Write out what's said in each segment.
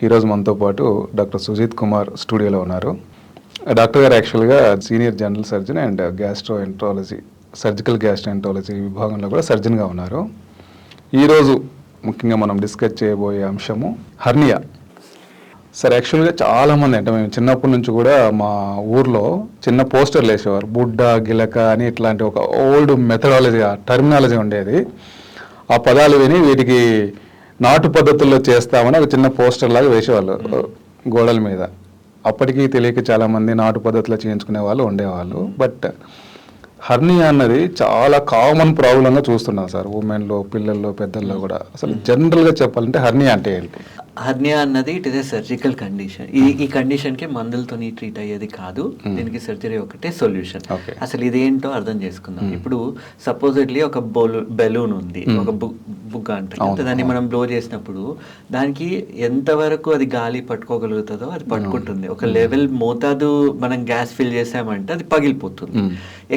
ఈరోజు మనతో పాటు డాక్టర్ సుజిత్ కుమార్ స్టూడియోలో ఉన్నారు. డాక్టర్ గారు యాక్చువల్గా senior general surgeon and gastroenterology, surgical gastroenterology విభాగంలో కూడా సర్జన్గా ఉన్నారు. ఈరోజు ముఖ్యంగా మనం డిస్కస్ చేయబోయే అంశము హర్నియా. సార్, యాక్చువల్గా చాలామంది అంటే మేము చిన్నప్పటి నుంచి కూడా మా ఊర్లో చిన్న పోస్టర్లు వేసేవారు, బుడ్డ గిలక అని. ఇట్లాంటి ఒక ఓల్డ్ మెథడాలజీ, టర్మినాలజీ ఉండేది. ఆ పదాలు విని వీటికి నాటు పద్ధతుల్లో చేస్తామని ఒక చిన్న పోస్టర్ లాగా వేసేవాళ్ళు గోడల మీద. అప్పటికీ తెలియక చాలామంది నాటు పద్ధతిలో చేయించుకునే వాళ్ళు ఉండేవాళ్ళు. బట్ హర్నియా అన్నది చాలా కామన్ ప్రాబ్లంగా చూస్తున్నాం సార్, ఉమెన్లో, పిల్లల్లో, పెద్దల్లో కూడా. అసలు జనరల్గా చెప్పాలంటే హర్నియా అంటే ఏంటి? హర్నియా అన్నది it is a surgical condition. ఈ కండిషన్కి మందులతోని ట్రీట్ అయ్యేది కాదు. దీనికి సర్జరీ ఒకటే సొల్యూషన్. అసలు ఇదేంటో అర్థం చేసుకుందాం. ఇప్పుడు సపోజిట్లీ ఒక బెలూన్ ఉంది, ఒక బుగ్గ అంటే దాన్ని మనం బ్లో చేసినప్పుడు దానికి ఎంతవరకు అది గాలి పట్టుకోగలుగుతుందో అది పట్టుకుంటుంది. ఒక లెవెల్ మోతాదు మనం గ్యాస్ ఫిల్ చేసామంటే అది పగిలిపోతుంది.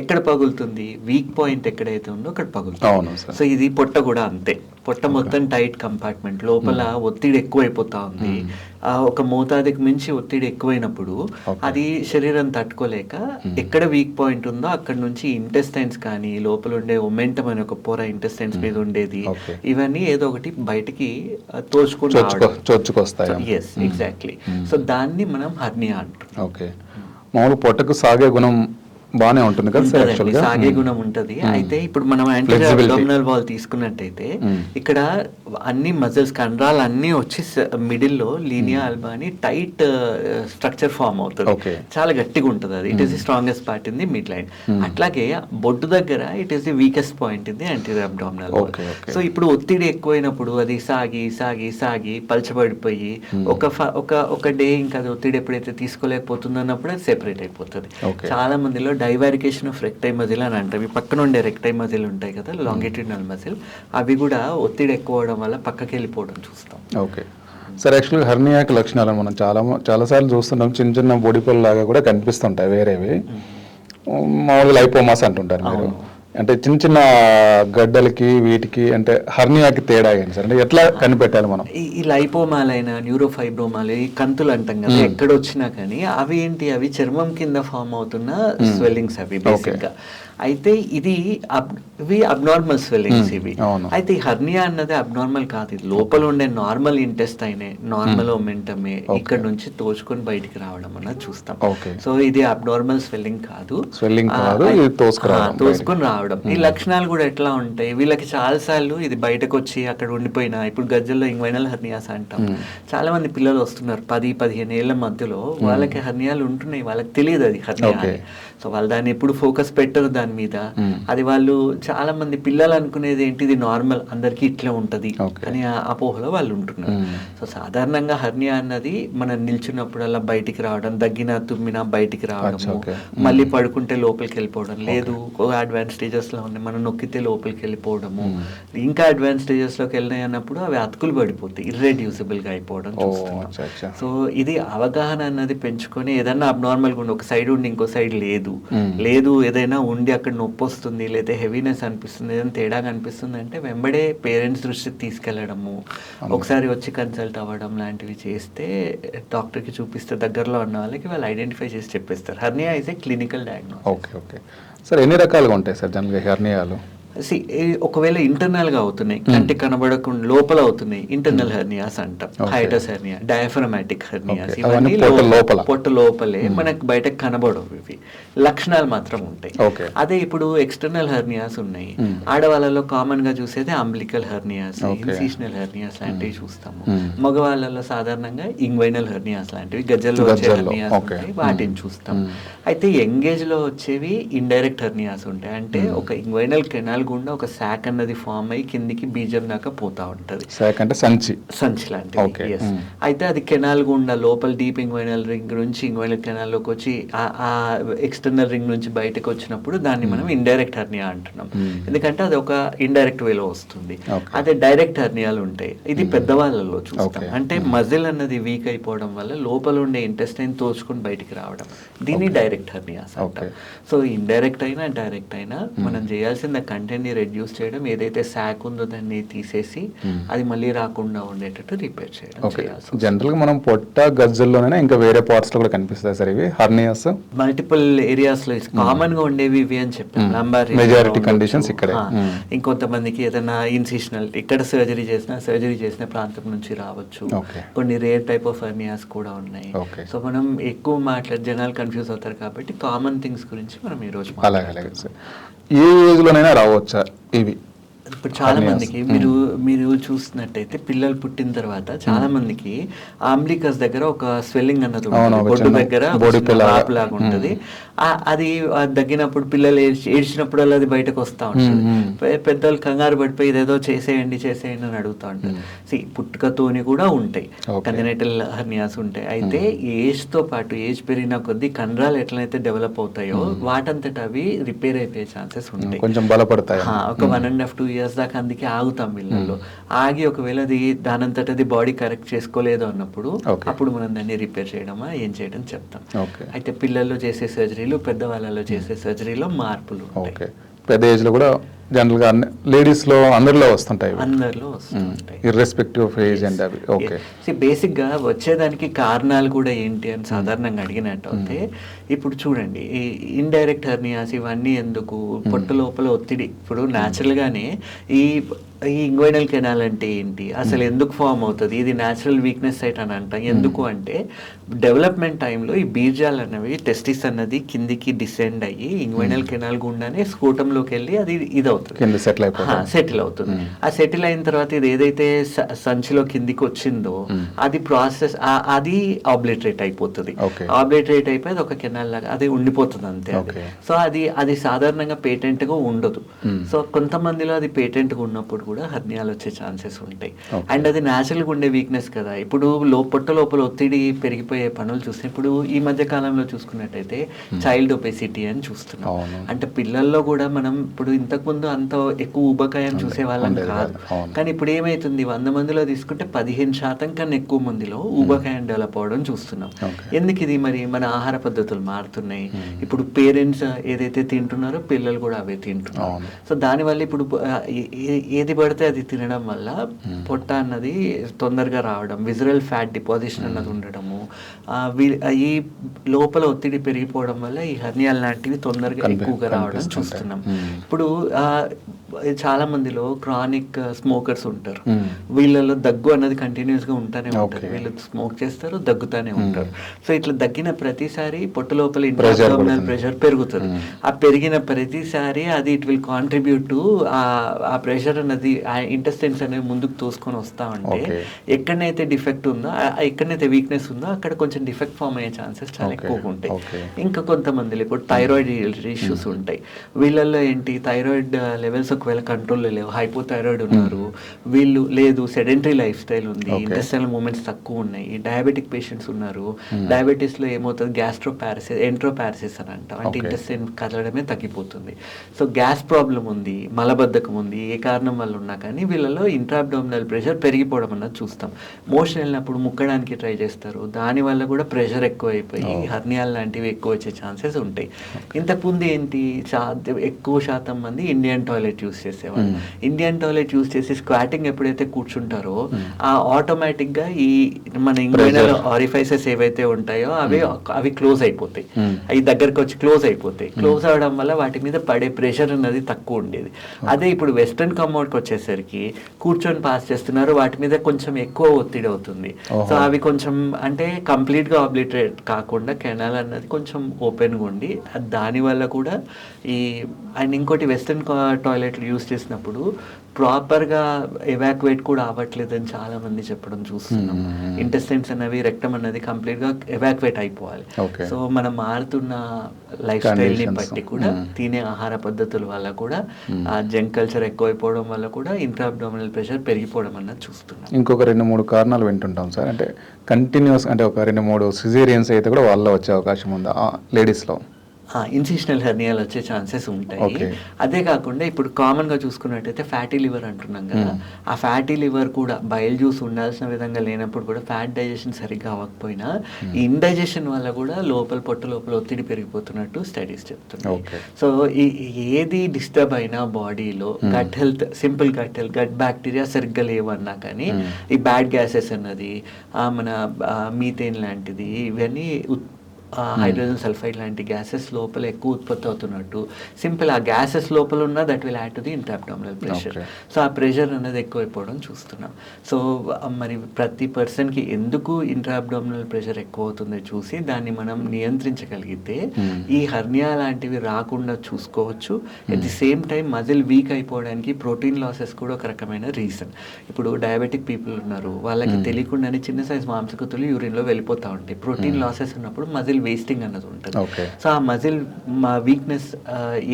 ఎక్కడ పగులుతుంది? వీక్ పాయింట్ ఎక్కడైతే ఉందో అక్కడ పగులుతుంది. సో ఇది పొట్ట కూడా అంతే. పొట్ట మొత్తం టైట్ కంపార్ట్మెంట్, లోపల ఒత్తిడి ఎక్కువైపోతా ఉంది. ఒక మోతాదుకి మించి ఒత్తిడి ఎక్కువైనప్పుడు అది శరీరం తట్టుకోలేక ఎక్కడ వీక్ పాయింట్ ఉందో అక్కడ నుంచి ఇంటెస్టైన్స్ కానీ, లోపల ఉండే ఒమెంటం అనే ఒక పొర ఇంటెస్టైన్స్ మీద ఉండేది, ఇవన్నీ ఏదో ఒకటి బయటికి తోచుకొస్తాయి. Yes, exactly. సో దాన్ని మనం హర్నియా అంటాం. ఓకే, మామూలు పొట్టకు సాగే గుణం బానే ఉంటుంది కదా సార్? సాగే గుణం ఉంటది. అయితే ఇప్పుడు మనం అబ్డామినల్ వాల్ తీసుకున్నట్టయితే ఇక్కడ అన్ని మజిల్స్, కండరాలు అన్ని వచ్చి మిడిల్ లో లీనియా ఆల్బా అని టైట్ స్ట్రక్చర్ ఫామ్ అవుతుంది. చాలా గట్టిగా ఉంటుంది అది. It is the strongest part in the mid line. అట్లాగే బొడ్డు దగ్గర it is the weakest point in the anterior abdominal wall. So ఇప్పుడు ఒత్తిడి ఎక్కువైనప్పుడు అది సాగి సాగి సాగి పలచబడిపోయి ఒక డే ఇంకా అది ఒత్తిడి ఎప్పుడైతే తీసుకోలేకపోతుందో అన్నప్పుడు అది సెపరేట్ అయిపోతుంది. చాలా మందిలో డైవారికేషన్ ఆఫ్ రెక్టై మజిల్ అని అంటాం. ఈ పక్కన ఉండే రెక్టై మజిల్ ఉంటాయి కదా, లాంగిట్యూడినల్ మజిల్, అవి కూడా ఒత్తిడి ఎక్కువ అవడం వల్ల పక్కకి వెళ్ళిపోవడం చూస్తాం. ఓకే సార్, యాక్చువల్గా హర్నియాకి లక్షణాలు మనం చాలాసార్లు చూస్తుంటాం. చిన్న చిన్న బొడిపల్ లాగా కూడా కనిపిస్తుంటాయి వేరేవి. మామూలుగా లైపోమాస్ అంటుంటారు మీరు. అంటే చిన్న చిన్న గడ్డలకి వీటికి అంటే హర్నియాకి తేడా ఏంటి సార్? అంటే ఎట్లా కనిపెట్టాలి మనం? ఈ లైపోమాలైనా న్యూరోఫైబ్రోమాలు, ఈ కంతులు అంటాం కదా, ఎక్కడ వచ్చినా కానీ అవి ఏంటి, అవి చర్మం కింద ఫామ్ అవుతున్న స్వెల్లింగ్స్ అవి బేసిక్గా. అయితే ఇవి అబ్నార్మల్ స్వెల్లింగ్స్ ఇవి. అయితే ఈ హర్నియా అన్నది అబ్నార్మల్ కాదు. ఇది లోపల ఉండే నార్మల్ ఇంటెస్టైనే, నార్మల్ ఒమెంటమే ఇక్కడ నుంచి తోచుకొని బయటికి రావడం అన్నది చూస్తాం. సో ఇది అబ్నార్మల్ స్వెల్లింగ్ కాదు, తోసుకొని రావడం. ఈ లక్షణాలు కూడా ఎట్లా ఉంటాయి? వీళ్ళకి చాలా సార్లు ఇది బయటకు వచ్చి అక్కడ ఉండిపోయినా, ఇప్పుడు గజ్జల్లో ఇంగ్వైనల్ హర్నియాస్ అంటాం. చాలా మంది పిల్లలు వస్తున్నారు 10-15 ఏళ్ల మధ్యలో, వాళ్ళకి హర్నియాలు ఉంటున్నాయి, వాళ్ళకి తెలియదు అది హర్నియా. సో వాళ్ళు దాన్ని ఎప్పుడు ఫోకస్ పెట్టరు దాని మీద. అది వాళ్ళు చాలా మంది పిల్లలు అనుకునేది ఏంటి, ఇది నార్మల్, అందరికీ ఇట్లా ఉంటది అని అపోహలో వాళ్ళు ఉంటున్నారు. సో సాధారణంగా హర్నియా అన్నది మనం నిల్చున్నప్పుడల్లా బయటికి రావడం, దగ్గిన తుమ్మినా బయటికి రావడము, మళ్ళీ పడుకుంటే లోపలికి వెళ్ళిపోవడం, లేదు అడ్వాన్స్ స్టేజెస్ లో ఉన్నాయి మనం నొక్కితే లోపలికి వెళ్ళిపోవడము, ఇంకా అడ్వాన్స్ స్టేజెస్ లోకి వెళ్ళినాయి అన్నప్పుడు అవి అతుకులు పడిపోతాయి, ఇర్రెడ్యూసిబుల్ గా అయిపోవడం చూస్తున్నాం. సో ఇది అవగాహన అన్నది పెంచుకొని, ఏదన్నా అబ్నార్మల్ గా ఉండి ఒక సైడ్ ఉండి ఇంకో సైడ్ లేదు ఏదైనా ఉండి అక్కడ నొప్పి వస్తుంది, లేదా హెవీనెస్ అనిపిస్తుంది, ఏదైనా తేడా కనిపిస్తుంది అంటే వెంబడే పేరెంట్స్ దృష్టికి తీసుకెళ్లడము, ఒకసారి వచ్చి కన్సల్ట్ అవ్వడం లాంటివి చేస్తే, డాక్టర్కి చూపిస్తే దగ్గరలో ఉన్న వాళ్ళకి వాళ్ళు ఐడెంటిఫై చేసి చెప్పేస్తారు. Hernia is a clinical diagnosis. Okay sir, ఎన్ని రకాలుగా ఉంటాయి సార్ జనరల్గా హర్నియాలు? ఒకవేళ ఇంటర్నల్ గా అవుతున్నాయి, కంటికి కనబడకుండా లోపల అవుతున్నాయి, ఇంటర్నల్ హెర్నియాస్ అంటాం. హైటస్ హెర్నియా, డయాఫ్రమాటిక్ హెర్నియాస్, ఇవన్నీ పొట్ట లోపలే మనకు బయటకు కనబడవు. ఇవి లక్షణాలు మాత్రం ఉంటాయి. అదే ఇప్పుడు ఎక్స్టర్నల్ హెర్నియాస్ ఉన్నాయి. ఆడవాళ్ళలో కామన్ గా చూసేది అంబ్లికల్ హెర్నియాస్, ఇన్సిషనల్ హెర్నియాస్ లాంటివి చూస్తాము. మగవాళ్ళలో సాధారణంగా ఇంగ్వైనల్ హెర్నియాస్ లాంటివి, గజ్జల్లో వచ్చే హెర్నియాస్ ఉంటాయి, వాటిని చూస్తాం. అయితే యంగేజ్ లో వచ్చేవి ఇండైరెక్ట్ హెర్నియాస్ ఉంటాయి. అంటే ఒక ఇంగ్వైనల్ కెనాల్ గుండా ఒక శాక్ అన్నది ఫామ్ అయ్యి కిందికి బీజం దాకా పోతా ఉంటది. సంచి లాంటిది. అయితే అది కెనాల్ గుండా లోపల డీప్ ఇంగ్వైనల్ రింగ్ నుంచి ఇంగ్వైనల్ కెనాల్ లోకి వచ్చి ఆ ఎక్స్టర్నల్ రింగ్ నుంచి బయటకు వచ్చినప్పుడు దాన్ని మనం ఇండైరెక్ట్ హెర్నియా అంటున్నాం. ఎందుకంటే అది ఒక ఇండైరెక్ట్ వేలో వస్తుంది. అదే డైరెక్ట్ హెర్నియాలు ఉంటాయి. ఇది పెద్దవాళ్ళలో చూస్తాం. అంటే మజిల్ అన్నది వీక్ అయిపోవడం వల్ల లోపల ఉండే ఇంటెస్టైన్ తోచుకొని బయటికి రావడం, దీన్ని డైరెక్ట్ హెర్నియాస్ అంటాం. సో ఇండైరెక్ట్ అయినా డైరెక్ట్ అయినా మనం చేయాల్సిన కంటెంట్ కంటెంట్ని రెడ్యూస్ చేయడం, ఏదైతే శాక్ ఉందో దాన్ని తీసేసి అది మళ్ళీ రాకుండా ఉండేటట్టు రిపేర్ చేయడం. జనరల్గా మనం పొట్ట గజ్జల్లోనే ఇంకా వేరే పార్ట్స్ లో కూడా కనిపిస్తాయి సార్ ఇవి హర్నియాస్? మల్టిపుల్ ఏరియాస్ లో కామన్ గా ఉండేవి ఇవి అని చెప్పాను. లంబార్ మెజారిటీ కండిషన్స్ ఇక్కడే. ఇంకొంతమందికి ఏదైనా ఇన్సిషనల్ ఇక్కడ సర్జరీ చేసిన ప్రాంతం నుంచి రావచ్చు. కొన్ని రేర్ టైప్ ఆఫ్ హర్నియాస్ కూడా ఉన్నాయి. సో మనం ఎక్కువ జనాలు కన్ఫ్యూజ్ అవుతారు కాబట్టి కామన్ థింగ్స్ గురించి మనం ఈ రోజు అలాగే సార్. ఏ ఏజ్ లోనైనా రావచ్చా ఇవి? ఇప్పుడు చాలా మందికి మీరు చూస్తున్నట్టయితే పిల్లలు పుట్టిన తర్వాత చాలా మందికి ఆంబ్లికస్ దగ్గర ఒక స్వెల్లింగ్ అన్నది ఉంటుంది, బొడ్డు దగ్గర లాగా ఉంటుంది. అది తగ్గినప్పుడు పిల్లలు ఏడ్చినప్పుడు అది బయటకు వస్తూ ఉంటుంది. పెద్దలు కంగారు పడిపోయి ఇదేదో చేసేయండి అని అడుగుతూ ఉంటారు. పుట్టుకతోని కూడా ఉంటాయి కంజనైటల్ హర్నియాస్ ఉంటాయి. అయితే ఏజ్ తో పాటు ఏజ్ పెరిగిన కొద్దీ కండరాలు ఎట్లయితే డెవలప్ అవుతాయో వాటంతట అవి రిపేర్ అయిపోయే ఛాన్సెస్ ఉంటాయి, కొంచెం బలపడతాయి. ఒక 1.5-2 years దాకా అందుకే ఆగుతాం పిల్లల్లో. ఆగి ఒకవేళ అది దానంతట అది బాడీ కరెక్ట్ చేసుకోలేదు అన్నప్పుడు అప్పుడు మనం దాన్ని రిపేర్ చేయడమా ఏం చేయడం చెప్తాం. అయితే పిల్లల్లో చేసే సర్జరీలు, పెద్దవాళ్ళలో చేసే సర్జరీలో మార్పులు ఉంటాయి. పెద్ద ఏజ్ లో కూడా జనరల్ గా లేడీస్ లో అందరిలో వస్తుంటాయి, ఇర్రెస్పెక్టివ్ ఆఫ్ ఏజ్ అండ్ అవి. ఓకే, బేసిక్ గా వచ్చేదానికి కారణాలు కూడా ఏంటి అని సాధారణంగా అడిగినట్టు అయితే ఇప్పుడు చూడండి, ఈ ఇండైరెక్ట్ హెర్నియాస్ ఇవన్నీ ఎందుకు, పొట్ట లోపల ఒత్తిడి. ఇప్పుడు న్యాచురల్ గానే ఈ ఇంగ్వైనల్ కెనాల్ అంటే ఏంటి, అసలు ఎందుకు ఫామ్ అవుతుంది, ఇది న్యాచురల్ వీక్నెస్ సైట్ అని అంటాం. ఎందుకు అంటే డెవలప్మెంట్ టైంలో ఈ బీజాలు అన్నవి టెస్టిస్ అన్నది కిందికి డిసెండ్ అయ్యి ఇంగ్వైనల్ కెనాల్ గుండానే స్కోటంలోకి వెళ్ళి అది ఇది అవుతుంది, సెటిల్ అవుతుంది. ఆ సెటిల్ అయిన తర్వాత ఇది ఏదైతే సంచిలో కిందికి వచ్చిందో అది ప్రాసెస్ అది ఆబ్లిటరేట్ అయిపోతుంది. ఆబ్లిటరేట్ అయిపోయి అది ఒక కెనాల్ లాగా అది ఉండిపోతుంది అంతే. సో అది సాధారణంగా పేటెంట్ గా ఉండదు. సో కొంతమందిలో అది పేటెంట్ గా ఉన్నప్పుడు కూడా హర్నియాలు వచ్చే ఛాన్సెస్ ఉంటాయి. అండ్ అది న్యాచురల్గా ఉండే వీక్నెస్ కదా. ఇప్పుడు పొట్ట లోపల ఒత్తిడి పెరిగిపోయే పనులు చూస్తే ఇప్పుడు ఈ మధ్య కాలంలో చూసుకున్నట్టయితే చైల్డ్ ఒబెసిటీ అని చూస్తున్నాం. అంటే పిల్లల్లో కూడా మనం ఇప్పుడు ఇంతకుముందు అంత ఎక్కువ ఊబకాయం చూసే వాళ్ళం కాదు, కానీ ఇప్పుడు ఏమైతుంది 100 మందిలో తీసుకుంటే 15% కన్నా ఎక్కువ మందిలో ఊబకాయం డెవలప్ అవడం చూస్తున్నాం. ఎందుకు ఇది? మరి మన ఆహార పద్ధతులు మారుతున్నాయి. ఇప్పుడు పేరెంట్స్ ఏదైతే తింటున్నారో పిల్లలు కూడా అవే తింటున్నారు. సో దానివల్ల ఇప్పుడు ఏది పడితే అది తినడం వల్ల పొట్ట అన్నది తొందరగా రావడం, విజరల్ ఫ్యాట్ డిపాజిషన్ అన్నది ఉండడము, ఈ లోపల ఒత్తిడి పెరిగిపోవడం వల్ల ఈ హర్నియాలు లాంటివి తొందరగా ఎక్కువగా రావడం చూస్తున్నాం. ఇప్పుడు చాలా మందిలో క్రానిక్ స్మోకర్స్ ఉంటారు, వీళ్ళలో దగ్గు అన్నది కంటిన్యూస్ గా ఉంటానే ఉంటుంది. వీళ్ళు స్మోక్ చేస్తారు, దగ్గుతానే ఉంటారు. సో ఇట్లా దగ్గిన ప్రతిసారి పొట్ట లోపల ఇంట్రాబ్డామినల్ ప్రెషర్ పెరుగుతుంది. ఆ పెరిగిన ప్రతిసారి అది ఇట్ విల్ కాంట్రిబ్యూట్ టు ఆ ప్రెషర్ అన్నది ఆ ఇంటెస్టైన్స్ అనేవి ముందుకు తోసుకొని వస్తా ఉంటే ఎక్కడనైతే డిఫెక్ట్ ఉందో, ఎక్కడనైతే వీక్నెస్ ఉందో అక్కడ కొంచెం డిఫెక్ట్ ఫామ్ అయ్యే ఛాన్సెస్ చాలా ఎక్కువగా ఉంటాయి. ఇంకా కొంతమందిలో ఇప్పుడు థైరాయిడ్ ఇష్యూస్ ఉంటాయి. వీళ్ళల్లో ఏంటి, థైరాయిడ్ లెవెల్స్ ఒకవేళ కంట్రోల్లో లేవు, హైపోథైరాయిడ్ ఉన్నారు, వీళ్ళు లేదు సెడెంటరీ లైఫ్ స్టైల్ ఉంది, ఇంటెస్టైనల్ మూమెంట్స్ తక్కువ ఉన్నాయి, డయాబెటిక్ పేషెంట్స్ ఉన్నారు. డయాబెటీస్ లో ఏమవుతుంది, గ్యాస్ట్రోపారసిస్, ఎంట్రోపారసిస్ అని అంటాం. అంటే ఇంటెస్టైన్ కదలడమే తగ్గిపోతుంది. సో గ్యాస్ ప్రాబ్లం ఉంది, మలబద్ధకం ఉంది, ఏ కారణం వల్ల ఉన్నా కానీ వీళ్ళలో ఇంట్రాబ్డామినల్ ప్రెషర్ పెరిగిపోవడం అన్నది చూస్తాం. మోషన్ వెళ్ళినప్పుడు ముక్కడానికి ట్రై చేస్తారు, దానివల్ల కూడా ప్రెషర్ ఎక్కువ అయిపోయి హర్నియాల్ లాంటివి ఎక్కువ వచ్చే ఛాన్సెస్ ఉంటాయి. ఇంతకుముందు ఏంటి, ఎక్కువ శాతం మంది ఇండియన్ టాయిలెట్ యూస్ చేసేవాళ్ళు. ఇండియన్ టాయిలెట్ యూస్ చేసి స్క్వాటింగ్ ఎప్పుడైతే కూర్చుంటారో ఆ ఆటోమేటిక్ గా ఈ మన ఇంగ్వైనల్ ఆరిఫైసెస్ ఏవైతే ఉంటాయో అవి క్లోజ్ అయిపోతాయి, అవి దగ్గరకు వచ్చి క్లోజ్ అయిపోతాయి. క్లోజ్ అవడం వల్ల వాటి మీద పడే ప్రెషర్ అన్నది తక్కువ ఉండేది. అదే ఇప్పుడు వెస్టర్న్ కమోడ్కి వచ్చేసరికి కూర్చొని పాస్ చేస్తున్నారు, వాటి మీద కొంచెం ఎక్కువ ఒత్తిడి అవుతుంది. సో అవి కొంచెం అంటే కంప్లీట్ గా ఆబ్లిటరేట్ కాకుండా కెనాల్ అన్నది కొంచెం ఓపెన్ గా ఉండి దానివల్ల కూడా అండ్ ఇంకోటి వెస్టర్న్ టాయిలెట్లు యూస్ చేసినప్పుడు ప్రాపర్గా ఎవాక్యువేట్ కూడా అవ్వట్లేదని చాలా మంది చెప్పడం చూస్తున్నాం. ఇంటెస్టైన్స్ అనేవి, రెక్టమ్ అనేది కంప్లీట్గా ఎవాక్యువేట్ అయిపోవాలి. సో మనం మారుతున్న లైఫ్ స్టైల్ని బట్టి కూడా, తినే ఆహార పద్ధతుల వల్ల కూడా, జంక్ కల్చర్ ఎక్కువైపోవడం వల్ల కూడా ఇంట్రాబ్డామినల్ ప్రెషర్ పెరిగిపోవడం అన్నది చూస్తున్నాం. ఇంకొక 2-3 కారణాలు వింటుంటాం సార్, అంటే కంటిన్యూస్ అంటే ఒక 2-3 సిజేరియన్స్ అయితే కూడా వాళ్ళ వచ్చే అవకాశం ఉందా లేడీస్లో? ఇన్సిషనల్ హెర్నియాలు వచ్చే ఛాన్సెస్ ఉంటాయి. Okay. అదే కాకుండా ఇప్పుడు కామన్గా చూసుకున్నట్టయితే ఫ్యాటీ లివర్ అంటున్నాం కదా, ఆ ఫ్యాటీ లివర్ కూడా బయల్ జ్యూస్ ఉండాల్సిన విధంగా లేనప్పుడు కూడా ఫ్యాట్ డైజెషన్ సరిగ్గా అవ్వకపోయినా ఈ ఇండైజెషన్ వల్ల కూడా పొట్ట లోపల ఒత్తిడి పెరిగిపోతున్నట్టు స్టడీస్ చెప్తున్నాయి. Okay. సో ఏది డిస్టర్బ్ అయినా బాడీలో gut health, simple gut health, gut bacteria సరిగ్గా లేవన్నా కానీ ఈ బ్యాడ్ గ్యాసెస్ అన్నది, మన మీథేన్ లాంటిది, ఇవన్నీ హైడ్రోజన్ సల్ఫైడ్ లాంటి గ్యాసెస్ లోపల ఎక్కువ ఉత్పత్తి అవుతున్నట్టు, సింపుల్ ఆ గ్యాసెస్ లోపల ఉన్న that will add to the intraabdominal pressure. So ఆ ప్రెషర్ అనేది ఎక్కువైపోవడం చూస్తున్నాం. సో మరి ప్రతి పర్సన్కి ఎందుకు ఇంట్రాబ్డామినల్ ప్రెషర్ ఎక్కువ అవుతుందో చూసి దాన్ని మనం నియంత్రించగలిగితే ఈ హర్నియా లాంటివి రాకుండా చూసుకోవచ్చు. At the same time muscle weak అయిపోవడానికి ప్రోటీన్ లాసెస్ కూడా ఒక రకమైన రీజన్. ఇప్పుడు డయాబెటిక్ పీపుల్ ఉన్నారు, వాళ్ళకి తెలియకుండానే చిన్న సైజ్ మాంసకృతులు యూరిన్లో వెళ్ళిపోతూ ఉంటాయి. ప్రోటీన్ లాసెస్ ఉన్నప్పుడు మజిల్ వేస్టింగ్ అన్నది ఉంటుంది. సో ఆ మజిల్ వీక్నెస్,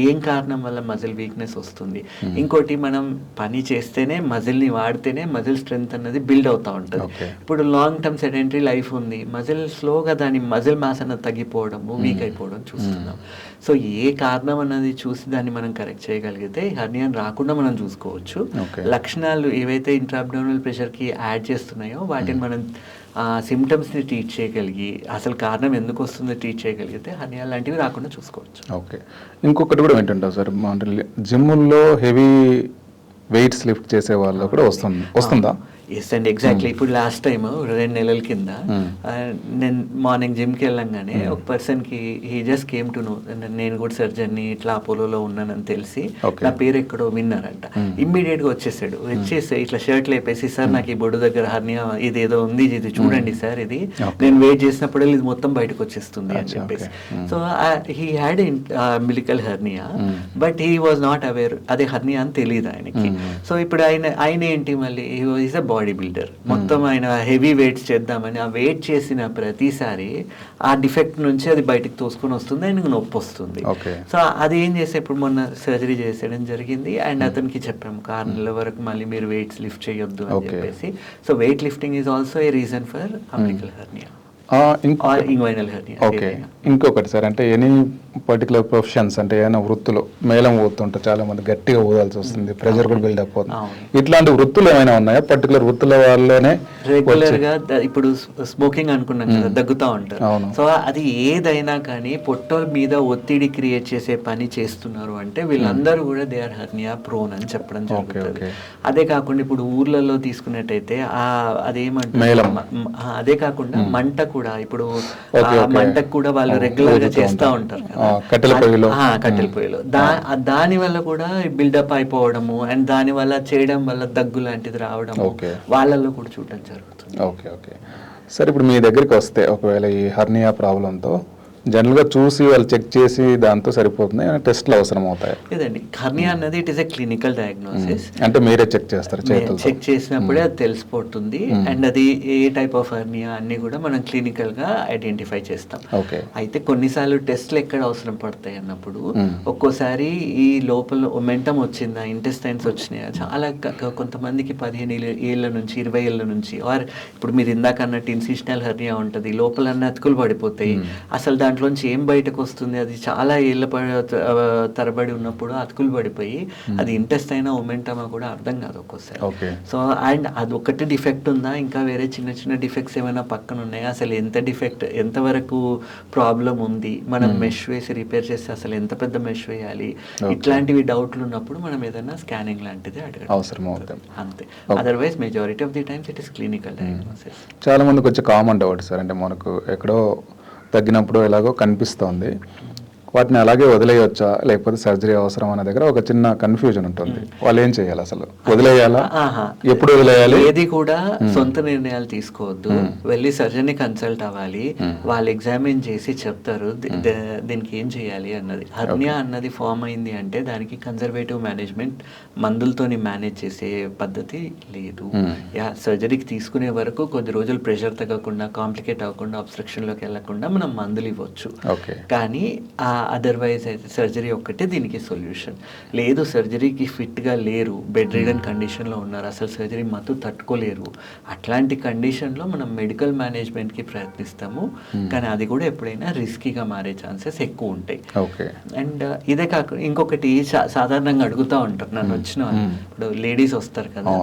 ఏం కారణం వల్ల మజిల్ వీక్నెస్ వస్తుంది? ఇంకోటి, మనం పని చేస్తేనే మజిల్ని వాడితేనే మజిల్ స్ట్రెంగ్త్ అన్నది బిల్డ్ అవుతూ ఉంటుంది. ఇప్పుడు లాంగ్ టర్మ్ సెడెంటరీ లైఫ్ ఉంది, మజిల్ స్లోగా దాని మజిల్ మాస్ అన్నది తగ్గిపోవడము, వీక్ అయిపోవడం చూస్తున్నాం. సో ఏ కారణం అన్నది చూసి దాన్ని మనం కరెక్ట్ చేయగలిగితే హర్నియా రాకుండా మనం చూసుకోవచ్చు. లక్షణాలు ఏవైతే ఇంట్రాబ్డామినల్ ప్రెషర్కి యాడ్ చేస్తున్నాయో వాటిని మనం సిమ్టమ్స్ని ట్రీట్ చేయగలిగి, అసలు కారణం ఎందుకు వస్తుందో ట్రీట్ చేయగలిగితే హర్నియా లాంటివి రాకుండా చూసుకోవచ్చు. ఓకే. ఇంకొకటి కూడా వింటుంటాం సార్, జిమ్ముల్లో హెవీ వెయిట్స్ లిఫ్ట్ చేసే వాళ్ళు కూడా వస్తుందా? ఎస్ అండి, ఎగ్జాక్ట్లీ. ఇప్పుడు లాస్ట్ టైం 2 నెలల కింద నేను మార్నింగ్ జిమ్కి వెళ్ళంగానే ఒక పర్సన్కి he just came to know, నేను కూడా సర్జన్ని, ఇట్లా అపోలోలో ఉన్నానని తెలిసి నా పేరు ఎక్కడో విన్నారంట. ఇమ్మీడియట్గా వచ్చేసాడు. వచ్చేసి ఇట్లా షర్ట్ లేపేసి, సార్ నాకు ఈ బొడ్డు దగ్గర హర్నియా ఇదేదో ఉంది, ఇది చూడండి సార్, ఇది నేను వెయిట్ చేసినప్పుడు ఇది మొత్తం బయటకు వచ్చేస్తుంది అని చెప్పేసి. So he had umbilical hernia, but he was not aware అదే హర్నియా అని తెలియదు ఆయనకి. సో ఇప్పుడు ఆయన ఏంటి, మళ్ళీ ఈజ్ అ బాడీ బిల్డర్, మొత్తం ఆయన హెవీ వెయిట్స్ చేద్దామని ఆ వెయిట్ చేసిన ప్రతిసారి ఆ డిఫెక్ట్ నుంచి అది బయటకు తోసుకొని వస్తుంది, ఆయనకు నొప్పి వస్తుంది. సో అది ఏం చేస్తే ఇప్పుడు మొన్న సర్జరీ చేసేయడం జరిగింది. అండ్ అతనికి చెప్పాము 6 నెలల వరకు మళ్ళీ మీరు వెయిట్స్ లిఫ్ట్ చేయొద్దు అని చెప్పేసి. So weight lifting is also a reason for umbilical hernia. Okay. ఇంకొకటి సార్, అంటే ఎనీ పర్టికులర్ ప్రొఫెషన్స్, అంటే ఏదైనా వృత్తులు మేళం ఊతుంటే చాలా మంది గట్టిగా ఊదాల్సి వస్తుంది, ప్రెషర్ కూడా బిల్డప్ అవుతుంది. ఇట్లాంటి వృత్తులు ఏమైనా ఉన్నాయా? పర్టికులర్ వృత్తుల వాళ్ళనే రెగ్యులర్ గా ఇప్పుడు స్మోకింగ్ అనుకున్నాం కదా, దగ్గుతా ఉంటారు. సో అది ఏదైనా కానీ పొట్టల మీద ఒత్తిడి క్రియేట్ చేసే పని చేస్తున్నారు అంటే వీళ్ళందరూ కూడా దే ఆర్ హెర్నియా ప్రోన్ అని చెప్పడం జరుగుతుంది. అదే కాకుండా ఇప్పుడు ఊర్లలో తీసుకున్నట్టయితే అదేమంటారు, అదే కాకుండా మంట కూడా, ఇప్పుడు మంటకు కూడా వాళ్ళు రెగ్యులర్ గా చేస్తూ ఉంటారు కదా కట్టెల పొయ్యిలో, దాని వల్ల కూడా బిల్డప్ అయిపోవడము, అండ్ దాని వల్ల చేయడం వల్ల దగ్గు లాంటిది రావడము వాళ్ళల్లో కూడా చూడటం జరుగుతుంది. Okay okay. సరే, ఇప్పుడు మీ దగ్గరికి వస్తే ఒకవేళ ఈ హర్నియా ప్రాబ్లంతో జనరల్గా చూసి వాళ్ళు చెక్ చేసి దాంతో సరిపోతుంది, టెస్ట్లు అవసరం అవుతాయి? లేదండి, హర్నియా అన్నది it is a clinical diagnosis. అంటే మీరే చెక్ చేస్తారు? చెక్ చేసినప్పుడే అది తెలిసిపోతుంది. అండ్ అది ఏ టైప్ ఆఫ్ హర్నియా అన్ని కూడా మనం క్లినికల్ గా ఐడెంటిఫై చేస్తాం. అయితే కొన్నిసార్లు టెస్ట్లు ఎక్కడ అవసరం పడతాయి అన్నప్పుడు, ఒక్కోసారి ఈ లోపల మొమెంటం వచ్చిందా, ఇంటెస్టైన్స్ వచ్చినాయా, చాలా కొంతమందికి 15 ఏళ్ళ నుంచి 20 ఏళ్ళ నుంచి, ఆర్ ఇప్పుడు మీరు ఇందాక అన్నట్టు ఇన్సిషనల్ హర్నియా ఉంటుంది, లోపల అతుకులు పడిపోతాయి, అసలు దాంట్లోంచి ఏం బయటకు వస్తుంది, అది చాలా ఏళ్ళ తరబడి ఉన్నప్పుడు అతుకులు పడిపోయి అది ఇంటెస్టైనా ఒమెంటమా కూడా అర్థం కాదు ఒక్కోసారి. సో అండ్ అది ఒకటి డిఫెక్ట్ ఉందా, ఇంకా వేరే చిన్న చిన్న డిఫెక్ట్స్ ఏమైనా పక్కన ఉన్నాయా, అసలు ఎంత డిఫెక్ట్, ఎంతవరకు ప్రాబ్లం ఉంది, మనం మెష్ వేసి రిపేర్ చేస్తే అసలు ఎంత పెద్ద మెష్ వేయాలి, ఇట్లాంటివి డౌట్లు ఉన్నప్పుడు మనం ఏదైనా స్కానింగ్ లాంటిది అడగడం అవసరం అవుతుంది అంతే. Otherwise majority of the times it is clinical diagnosis. చాలా మందికి వచ్చే కామన్ డౌట్ సార్, అంటే మనకు ఎక్కడో తగ్గినప్పుడు ఎలాగో కనిపిస్తోంది, వాటిని అలాగే వదిలేయొచ్చా లేకపోతే సర్జరీ అవసరం అనే దగ్గర ఒక చిన్న కన్ఫ్యూజన్ ఉంటుంది. వాళ్ళు ఏం చేయాలి, అసలు వదిలేయాలా, ఎప్పుడు వదిలేయాలి? ఏది కూడా సొంత నిర్ణయాలు తీసుకోవద్దు, వెళ్ళి సర్జన్ ని కన్సల్ట్ అవ్వాలి, వాళ్ళు ఎగ్జామిన్ చేసి చెప్తారు దీనికి ఏం చేయాలి అన్నది. హర్నియా అన్నది ఫామ్ అయింది అంటే దానికి కన్జర్వేటివ్ మేనేజ్మెంట్, మందులతోని మేనేజ్ చేసే పద్ధతి లేదు. సర్జరీకి తీసుకునే వరకు కొద్ది రోజులు ప్రెషర్ తగ్గకుండా, కాంప్లికేట్ అవ్వకుండా, అబ్స్ట్రక్షన్ లోకి వెళ్లకుండా మనం మందులు ఇవ్వచ్చు. కానీ అదర్వైజ్ అయితే సర్జరీ ఒక్కటే దీనికి సొల్యూషన్. లేదు సర్జరీకి ఫిట్గా లేరు, బెడ్ రిడన్ కండిషన్లో ఉన్నారు, అసలు సర్జరీ మత్తు తట్టుకోలేరు, అట్లాంటి కండిషన్లో మనం మెడికల్ మేనేజ్మెంట్కి ప్రయత్నిస్తాము. కానీ అది కూడా ఎప్పుడైనా రిస్కీగా మారే ఛాన్సెస్ ఎక్కువ ఉంటాయి. అండ్ ఇదే కాకుండా ఇంకొకటి సాధారణంగా అడుగుతూ ఉంటారు నన్ను వచ్చిన వాళ్ళు. ఇప్పుడు లేడీస్ వస్తారు కదా,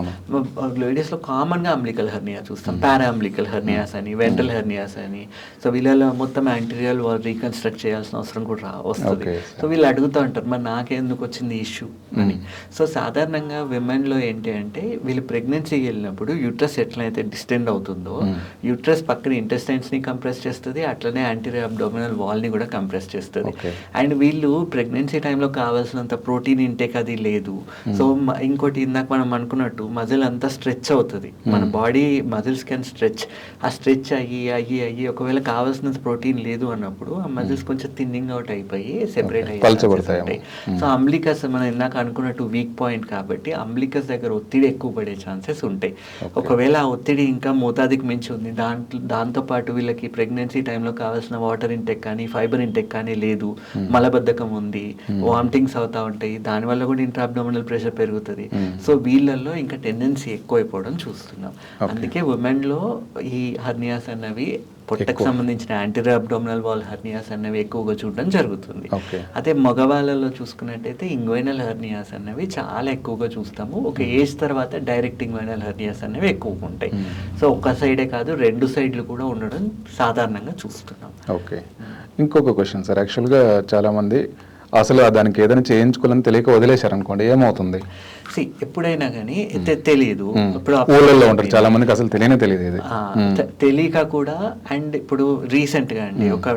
లేడీస్లో కామన్గా అంబ్లికల్ హెర్నియా చూస్తాం, పారా అంబ్లికల్ హెర్నియాస్ అని, వెంట్రల్ హెర్నియాస్ అని. సో వీళ్ళలో మొత్తం యాంటీరియల్ రీకన్స్ట్రక్ట్ చేయాల్సిన అవసరం కూడా వస్తుంది. సో వీళ్ళు అడుగుతూ ఉంటారు మరి నాకెందుకు వచ్చింది ఇష్యూ అని. సో సాధారణంగా విమెన్లో ఏంటి అంటే వీళ్ళు ప్రెగ్నెన్సీకి వెళ్ళినప్పుడు యూట్రస్ ఎట్లయితే డిస్టెండ్ అవుతుందో యూట్రస్ పక్కన ఇంటెస్టైన్స్ని కంప్రెస్ చేస్తుంది, అట్లనే యాంటీరియర్ అబ్డోమినల్ వాల్ని కూడా కంప్రెస్ చేస్తుంది. అండ్ వీళ్ళు ప్రెగ్నెన్సీ టైంలో కావాల్సినంత ప్రోటీన్ ఇంటేక్ అది లేదు. సో ఇంకోటి ఇందాక మనం అనుకున్నట్టు మజిల్ అంతా స్ట్రెచ్ అవుతుంది, మన బాడీ మజిల్స్ కెన్ స్ట్రెచ్. ఆ స్ట్రెచ్ అయ్యి ఒకవేళ కావాల్సినంత ప్రోటీన్ లేదు అన్నప్పుడు ఆ మజిల్స్ కొంచెం థిన్నింగ్ అవుట్ అయిపోయి సెపరేట్ అయ్యి. సో అంబ్లికస్ మనం ఇందాక అనుకున్నట్టు వీక్ పాయింట్ కాబట్టి అంబ్లికస్ దగ్గర ఒత్తిడి ఎక్కువ పడే ఛాన్సెస్ ఉంటాయి. ఒకవేళ ఆ ఒత్తిడి ఇంకా మోతాదికి మించి ఉంది, దాంతోపాటు వీళ్ళకి ప్రెగ్నెన్సీ టైంలో కావాల్సిన వాటర్ ఇంటెక్ కానీ ఫైబర్ ఇంటెక్ కానీ లేదు, మలబద్ధకం ఉంది, వామిటింగ్స్ అవుతూ ఉంటాయి, దానివల్ల కూడా ఇంట్రా అబ్డోమినల్ ప్రెషర్ పెరుగుతుంది. సో వీళ్ళల్లో ఇంకా టెండెన్సీ ఎక్కువైపోవడం చూస్తున్నాం. అందుకే ఉమెన్లో ఈ హర్నియాస్ అన్నవి పొట్టకు సంబంధించిన యాంటీరియర్ అబ్డోమినల్ వాల్ హెర్నియాస్ అనేవి ఎక్కువగా చూడడం జరుగుతుంది. అదే మగవాళ్ళలో చూసుకున్నట్టయితే ఇంగ్వైనల్ హెర్నియాస్ అనేవి చాలా ఎక్కువగా చూస్తాము. ఒక ఏజ్ తర్వాత డైరెక్ట్ ఇంగ్వైనల్ హెర్నియాస్ అనేవి ఎక్కువగా ఉంటాయి. సో ఒక సైడే కాదు 2 సైడ్లు కూడా ఉండడం సాధారణంగా చూస్తున్నాం. ఓకే, ఇంకొక క్వశ్చన్ సార్. యాక్చువల్గా చాలామంది అసలు దానికి ఏదైనా చేయించుకోవాలని తెలియక వదిలేశారు అనుకోండి, ఏమవుతుంది? ఎప్పుడైనా కానీ తెలియదు. ఇప్పుడు ఊళ్ళల్లో ఉంటారు చాలా మందికి, అసలు తెలియదు ఇది. తెలియక కూడా. అండ్ ఇప్పుడు రీసెంట్గా అండి ఒక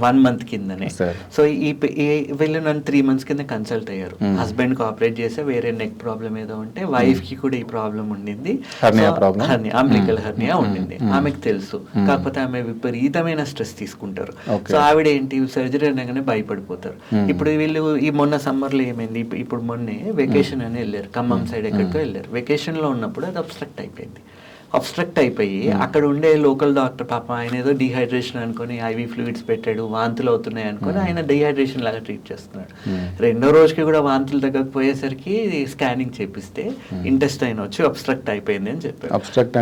1 month కిందనే, సో వీళ్ళు నన్ను 3 months కింద కన్సల్ట్ అయ్యారు. హస్బెండ్ కి ఆపరేట్ చేస్తే వేరే నెక్ ప్రాబ్లం ఏదో ఉంటే, వైఫ్ కి కూడా ఈ ప్రాబ్లం ఉండింది, అంబ్లికల్ హెర్నియా ఉండింది. ఆమెకు తెలుసు, కాకపోతే ఆమె విపరీతమైన స్ట్రెస్ తీసుకుంటారు. సో ఆవిడ ఏంటి సర్జరీ అనగానే భయపడిపోతారు. ఇప్పుడు వీళ్ళు ఈ మొన్న సమ్మర్ లో ఏమైంది, ఇప్పుడు మొన్నే వెకేషన్ అని వెళ్ళారు, ఖమ్మం సైడ్ ఎక్కడికో వెళ్ళారు. వెకేషన్ లో ఉన్నప్పుడు అది అబ్స్ట్రక్ట్ అయిపోయి అక్కడ ఉండే లోకల్ డాక్టర్ పాప ఆయన ఏదో డిహైడ్రేషన్ అనుకుని ఐవీ ఫ్లూయిడ్స్ పెట్టాడు, వాంతులు అవుతున్నాయి అనుకుని ఆయన డిహైడ్రేషన్ లాగా ట్రీట్ చేస్తున్నాడు. 2వ రోజుకి కూడా వాంతులు తగ్గకపోయేసరికి స్కానింగ్ చేపిస్తే ఇంటెస్టైన్ వచ్చి అబ్స్ట్రక్ట్ అయిపోయింది అని చెప్పారు. అబ్స్ట్రక్ట్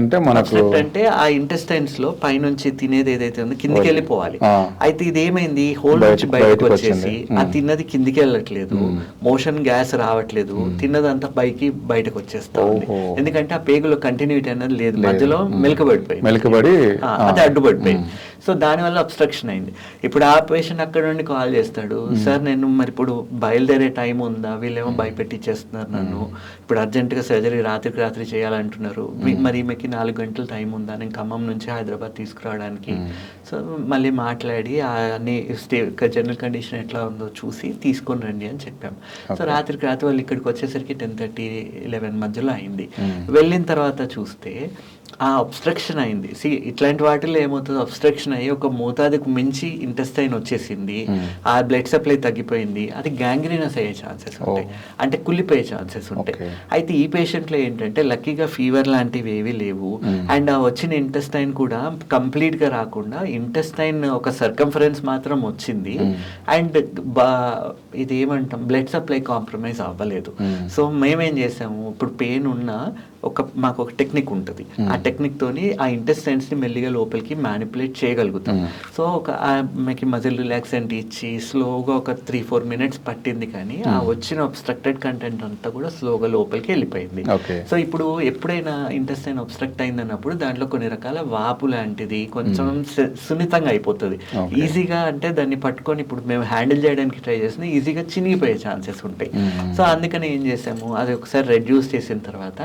అంటే ఆ ఇంటెస్టైన్స్ లో పైనుంచి తినేది ఏదైతే ఉందో కిందికి వెళ్ళిపోవాలి. అయితే ఇది ఏమైంది, హోల్ నుంచి బయటకు వచ్చేసి ఆ తిన్నది కిందికి వెళ్ళట్లేదు, మోషన్ గ్యాస్ రావట్లేదు, తిన్నదంతా బయటకు వచ్చేస్తా ఉంది. ఎందుకంటే ఆ పేగులో కంటిన్యూటీ అనేది లేదు, మధ్యలో మెలకబడి అది అడ్డుపడిపోయింది. సో దానివల్ల అబ్స్ట్రక్షన్ అయింది. ఇప్పుడు ఆ పేషెంట్ అక్కడ నుండి కాల్ చేస్తాడు, సార్ నేను మరి ఇప్పుడు బయలుదేరే టైం ఉందా, వీళ్ళేమో భయపెట్టిచ్చేస్తున్నారు నన్ను, ఇప్పుడు అర్జెంటుగా సర్జరీ రాత్రి చేయాలంటున్నారు, మరి ఈమెకి 4 గంటల టైం ఉందా, నేను ఖమ్మం నుంచి హైదరాబాద్ తీసుకురావడానికి. సో మళ్ళీ మాట్లాడి అన్ని జనరల్ కండిషన్ ఎట్లా ఉందో చూసి తీసుకొని రండి అని చెప్పాం. సో రాత్రి వాళ్ళు ఇక్కడికి వచ్చేసరికి 10:30, 11 మధ్యలో అయింది. వెళ్ళిన తర్వాత చూస్తే ఆ అబ్స్ట్రక్షన్ అయింది. ఇట్లాంటి వాటిల్లో ఏమవుతుంది, అబ్స్ట్రక్షన్ అయ్యి ఒక మోతాదుకు మించి ఇంటెస్టైన్ వచ్చేసింది, ఆ బ్లడ్ సప్లై తగ్గిపోయింది, అది గ్యాంగ్రీనస్ అయ్యే ఛాన్సెస్ ఉంటాయి, అంటే కుళ్ళిపోయే ఛాన్సెస్ ఉంటాయి. అయితే ఈ పేషెంట్లో ఏంటంటే లక్కీగా ఫీవర్ లాంటివి ఏవి లేవు, అండ్ ఆ వచ్చిన ఇంటెస్టైన్ కూడా కంప్లీట్గా రాకుండా ఇంటెస్టైన్ ఒక సర్కంఫరెన్స్ మాత్రం వచ్చింది, అండ్ ఇది ఏమంటాం బ్లడ్ సప్లై కాంప్రమైజ్ అవ్వలేదు. సో మేమేం చేసాము, ఇప్పుడు పెయిన్ ఉన్నా మాకు ఒక టెక్నిక్ ఉంటుంది, ఆ టెక్నిక్ తోని ఆ ఇంటెస్టైన్స్ ని మెల్లిగా లోపలికి మ్యానిపులేట్ చేయగలుగుతాం. సో ఆమెకి మజిల్ రిలాక్సెంట్ ఇచ్చి స్లోగా ఒక 3-4 minutes పట్టింది, కానీ ఆ వచ్చిన అబ్స్ట్రక్టెడ్ కంటెంట్ అంతా కూడా స్లోగా లోపలికి వెళ్ళిపోయింది. సో ఇప్పుడు ఎప్పుడైనా ఇంటెస్టైన్ అబ్స్ట్రక్ట్ అయింది అన్నప్పుడు దాంట్లో కొన్ని రకాల వాపు లాంటిది కొంచెం సున్నితంగా అయిపోతుంది. ఈజీగా అంటే దాన్ని పట్టుకొని ఇప్పుడు మేము హ్యాండిల్ చేయడానికి ట్రై చేసిన ఈజీగా చినిగిపోయే ఛాన్సెస్ ఉంటాయి. సో అందుకని ఏం చేసాము, అది ఒకసారి రెడ్యూస్ చేసిన తర్వాత